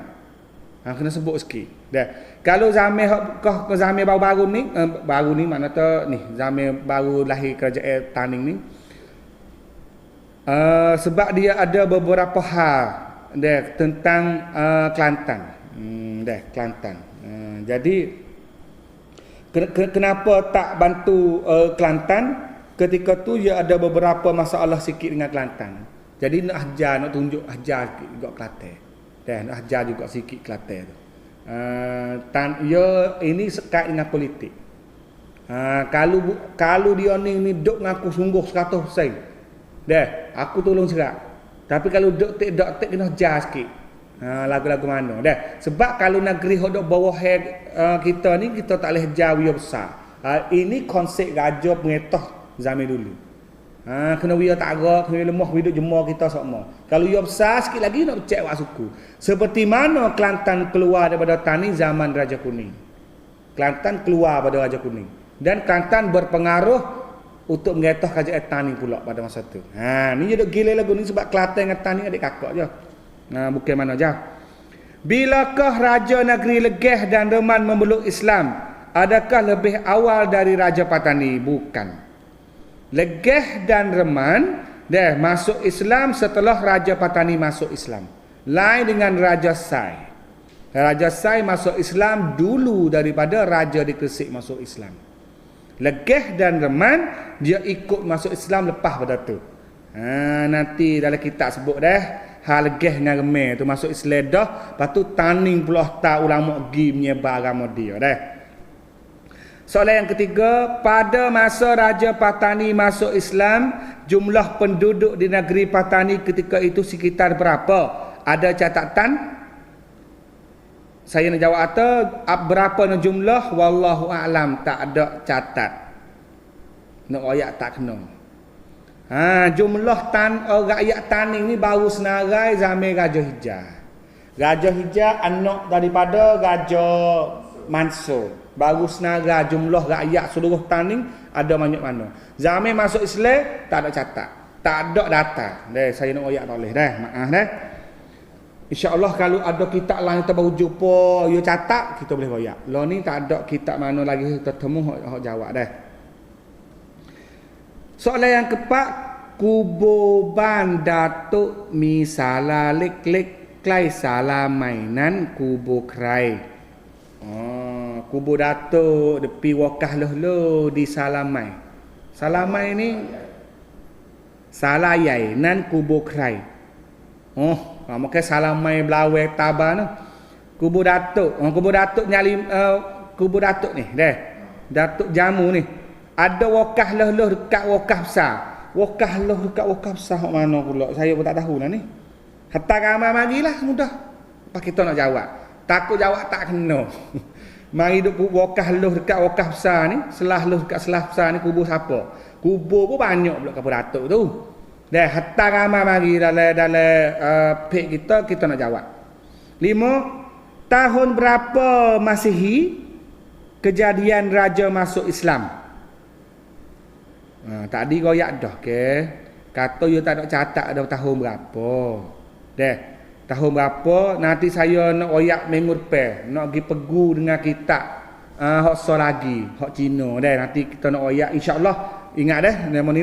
Kena sebut sikit. Dah. Kalau zaman hak zaman baru ni mana tu ni zaman baru lahir kerajaan Taning ni. Sebab dia ada beberapa hal tentang Kelantan. Kelantan. Jadi kenapa tak bantu Kelantan? Ketika tu dia ada beberapa masalah sikit dengan Kelantan. Jadi nak ajar, nak tunjuk ajar sikit juga Kelantan. Nak ajar juga sikit Kelantan tu. Ini sekait dengan politik. Kalau dia ni duk ngaku sungguh 100%. Aku tolong serak. Tapi kalau dok tek kena ajar sikit. Lagu-lagu mana. Sebab kalau negeri hok dok bawah kita ni, kita tak boleh ajar wia besar. Ini konsep raja pengetah zaman dulu. Kena wia tak agak, kena lemah hidup jemur kita semua. Kalau wia besar sikit lagi nak cek wak suku. Seperti mana Kelantan keluar daripada Tani zaman Raja Kuning. Kelantan keluar pada Raja Kuning. Dan Kelantan berpengaruh untuk mengetah kerajaan Tani pula pada masa tu. Ni je duk gila lagu ni sebab Kelantan dengan Tani adik kakak je. Bukan mana je. Bilakah Raja Negeri Legeh dan Reman memeluk Islam? Adakah lebih awal dari Raja Patani? Bukan. Legeh dan Reman masuk Islam setelah Raja Patani masuk Islam. Lain dengan Raja Sai. Raja Sai masuk Islam dulu daripada Raja di Gresik masuk Islam. Legeh dan Reman dia ikut masuk Islam lepas pada tu. Nanti dalam kitab sebut hal Legeh dengan Reman tu masuk Islam dah, lepas tu Taning pula tak ulama pergi menyebar agama dia Soalan yang ketiga, pada masa Raja Patani masuk Islam, jumlah penduduk di negeri Patani ketika itu sekitar berapa? Ada catatan? Saya nak jawab berapa nak jumlah? Wallahu a'lam, tak ada catat. Nak ayat tak kena. Jumlah rakyat Taning ni baru senarai zaman Raja Hijau. Raja Hijau anak daripada Raja Mansur. Baru senarai jumlah rakyat seluruh Taning ada banyak mana. Zaman masuk Islam tak ada catat. Tak ada data. Saya nak ayat tak boleh maaf InsyaAllah kalau ada kitab lain kita baru jumpa, you catat, kita boleh royak. Lo ni tak ada kitab mana lagi kita temu hok jawab Soalan yang keempat, kubur ban Datuk misala lek klai salah mainan kubur krai. Kubur Datuk depi wakah loh di Salamai. Salamai ni salayai nan kubur krai. Maka Salamai Belawai Tabah tu. Kubur Datuk. Kubur Datuk nyali kubur Datuk ni. Datuk Jamu ni. Ada wakah loh dekat wakah besar. Wakah loh dekat wakah besar hok mana pula? Saya pun tak tahu lah ni. Hatta ramai marilah mudah. Apa kita nak jawab? Takut jawab tak kena. Mari duk wakah loh dekat wakah besar ni, selah loh dekat selah besar ni kubur siapa? Kubur pun banyak pula kubur Datuk tu. Hatta ramai mari dalam page kita nak jawab. 5. Tahun berapa Masihi kejadian raja masuk Islam? Tadi royak dah kata you tak ada catat ada tahun berapa. Tahun berapa nanti saya nak royak minggu depan, nak pergi pegu dengan kitab hak so lagi, hak Cina nanti kita nak royak insya-Allah. Ingat nama ni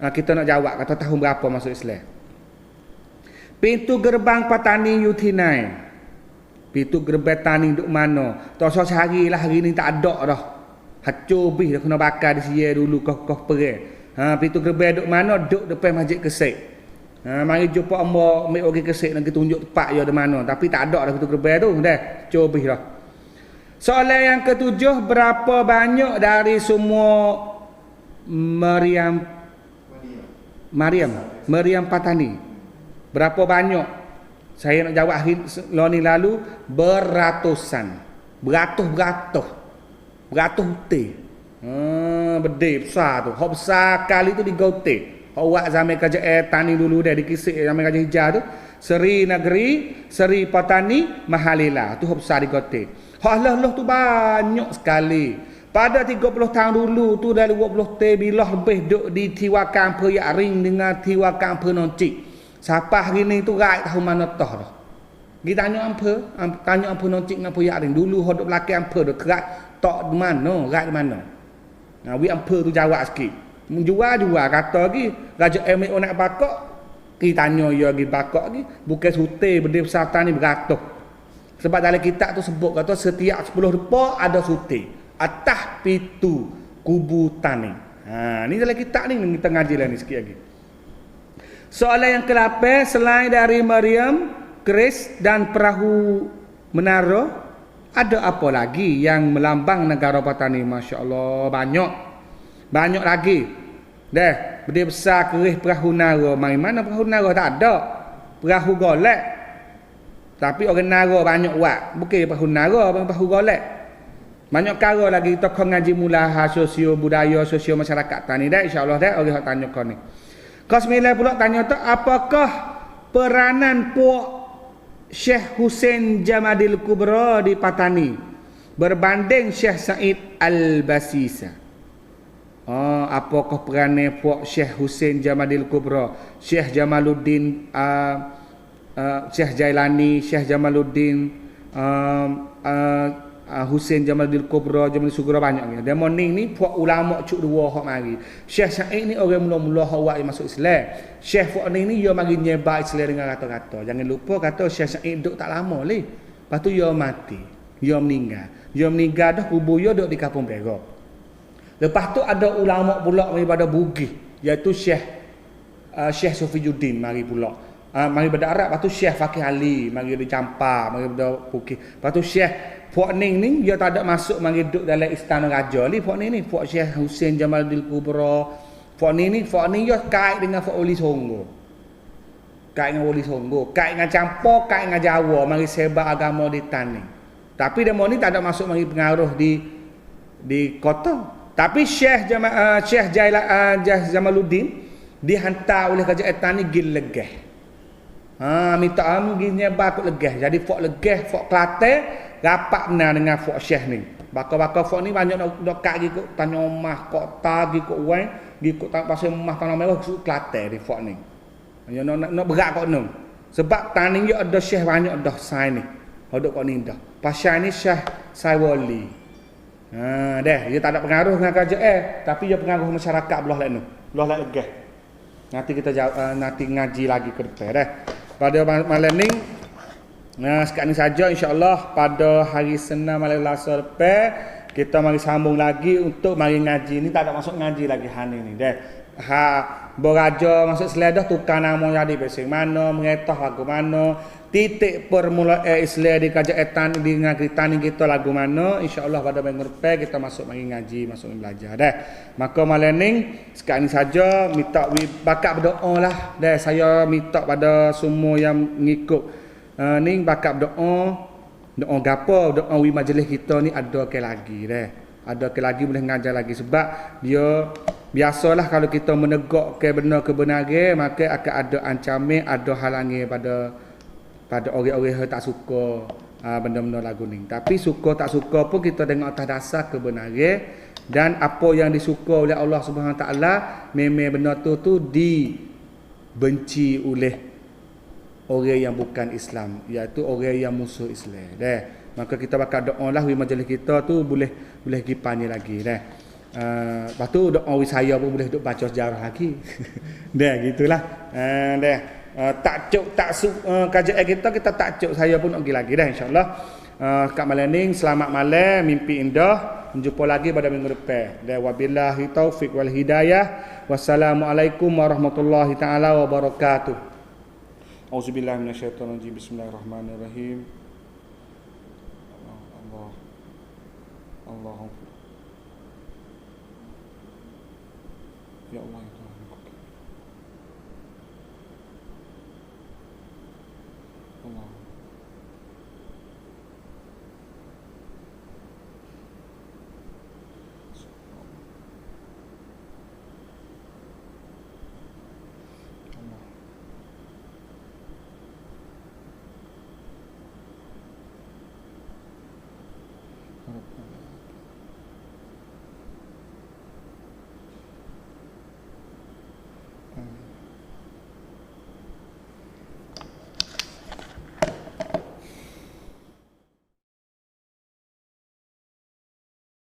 kita nak jawab kata tahun berapa masuk Islam. Pintu gerbang Patani Yutinai. Pintu gerbang Tani duk mana? Tak usah carilah hari ni tak ada dah. Hancur bih dah kena bakar di sini dulu koh perang. Pintu gerbang duk mana? Duk depan Masjid Kesek. Mari jumpa ambo ambil pergi Kesek nak tunjuk tempat dia di mana. Tapi tak ada dah pintu gerbang tu dah. Hancur bih dah. Soalan yang ketujuh, berapa banyak dari semua Maryam Patani? Berapa banyak? Saya nak jawab hari ni lalu, beratusan. Beratus hutih. Bedil besar tu. Hak besar kali tu digote. Hak buat zaman kerajaan tani dulu dah dikisik zaman kerajaan hijau tu. Seri Negeri, Seri Patani, Mahalila. Tu hak besar digote. Hak lah tu banyak sekali. Pada 30 tahun dulu tu dari 20 tahun bila lebih duk di Tiwakan Peryak Ring dengan Tiwakan Penoncik. Siapa hari ni tu rai tahu mana tah dah. Kita tanya ampa Noncik dengan Peryak Ring. Dulu hak duk belakang ampa dah kerat tok di mana, rai di mana. Nah, wi ampa tu jawab sikit. Menjual kata lagi Raja Emir nak bakok. Kita tanya dia lagi bakok lagi bukan sute benda besar tani beratus. Sebab dalam kitab tu sebut kata setiap 10 rupa ada sute. Atas pitu kubu tani. Ni dalam kitab ni kita ngaji lah ni sikit lagi. Soalan yang ke-8, selain dari Maryam, keris dan perahu menara, ada apa lagi yang melambang negara Patani? Masya Allah, banyak lagi. Dah, benda besar keris perahu nara. Mari mana perahu nara? Tak ada. Perahu golek. Tapi orang nara banyak buat. Bukan perahu nara, perahu golek. Banyak cara lagi kita kau ngaji mula sosio budaya, sosio masyarakat tani dah, insya-Allah dah orang tanya kau ni. Kau 9 pula tanya tu, apakah peranan Puak Syekh Hussein Jamadil Kubra di Patani berbanding Syekh Said Al-Basisa? Apakah peranan Puak Syekh Hussein Jamadil Kubra, Syekh Jamaluddin Syekh Jailani, Syekh Jamaluddin Hussein Jamaluddin Kubra, Jamaluddin Sugra banyak ni. Demo ni puak ulama cuk dua hak mari. Syekh Said ni orang mula-mula hak masuk Islam. Syekh Fuad ni dia mari nyebar Islam dengan kata-kata. Jangan lupa kata Syekh Said duk tak lama leh. Lepas tu dia mati. Dia meninggal. Dia meninggal dah kubur dia duk di Kampung Perak. Lepas tu ada ulama pula daripada Bugis iaitu Syekh Sofiuddin mari pula. Mari pada Arab, lepas tu Syekh Fakih Ali mari di Campar, mari pada Bugis. Lepas tu Syekh Puak Ning ni dia tak ada masuk mari duduk dalam istana raja ni. Puak Ning ni Puak Syekh Hussein Jamaluddin Kubra. Puak Ning dia kait dengan Puak Wali Songo. Kait dengan Wali Songo, kait dengan Campur, kait dengan Jawa mari sebar agama di Tani. Tapi demo ni tak ada masuk mari pengaruh di kota. Tapi Syekh Jamaluddin dihantar oleh kerajaan Tani gil legah. Minta amu gil nyebar kot legah. Jadi Puak legah, Puak Kelantan rapat benar dengan Fuad Syekh ni. Bakar-bakar Fuad ni banyak nak kat gi kok tanya rumah kota, gi kok wang, gi kok pasal rumah tanah merah ke Kelantan di Fuad ni. Dia nak berat kok nung. Sebab tani dia ada Syekh banyak dah sai ni. Hodok kok ni dah. Pasal ni Syekh Saiwali. Dah, dia tak ada pengaruh dengan kerajaan, tapi dia pengaruh masyarakat belah lain tu. Belah lain legah. Nanti kita nanti ngaji lagi ke depan dah. Pada malam ni sekarang ni saja insya-Allah pada hari Senin malam Selasa depan kita mari sambung lagi untuk mari ngaji ni. Tak ada masuk ngaji lagi hari ni dah. Beraja masuk seledah tukar nama jadi besing mana, mengetah lagu mana, titik permulaan Islam di kerajaan di negeri Tani kita lagu mana, insya-Allah pada minggu depan kita masuk mari ngaji, masuk belajar dah. Maka malam ni sekarang ni saja minta bakat berdoa lah dah. Saya minta pada semua yang mengikut ni bakat doa gapo, doa wi majlis kita ni ada ke lagi dah. Ada ke lagi boleh ngajar lagi sebab dia biasalah kalau kita menegak ke benar kebenaran maka akan ada ancaman, ada halangan pada orang-orang yang tak suka benda-benda lagu ni. Tapi suka tak suka pun kita dengar atas dasar kebenaran dan apa yang disuka oleh Allah Subhanahu Wa Taala memang benda tu dibenci oleh orang yang bukan Islam, iaitu orang yang musuh Islam dah. Maka kita bakal doa lah di majlis kita tu boleh pergi lagi dah. Lepas tu doa saya pun boleh duk baca sejarah lagi. Dah gitulah. Dah tak kajian kita tak cuk, saya pun nak pergi lagi dah insya-Allah. Kat malam ni selamat malam, mimpi indah. Jumpa lagi pada minggu depan. Dan wabillahi taufik wal hidayah. Wassalamualaikum warahmatullahi taala wabarakatuh. Auzubillahi minasyaitonir rajim. Bismillahirrahmanirrahim. Allah Allah. Ya Allah ya Tuhan. Allah. Allah.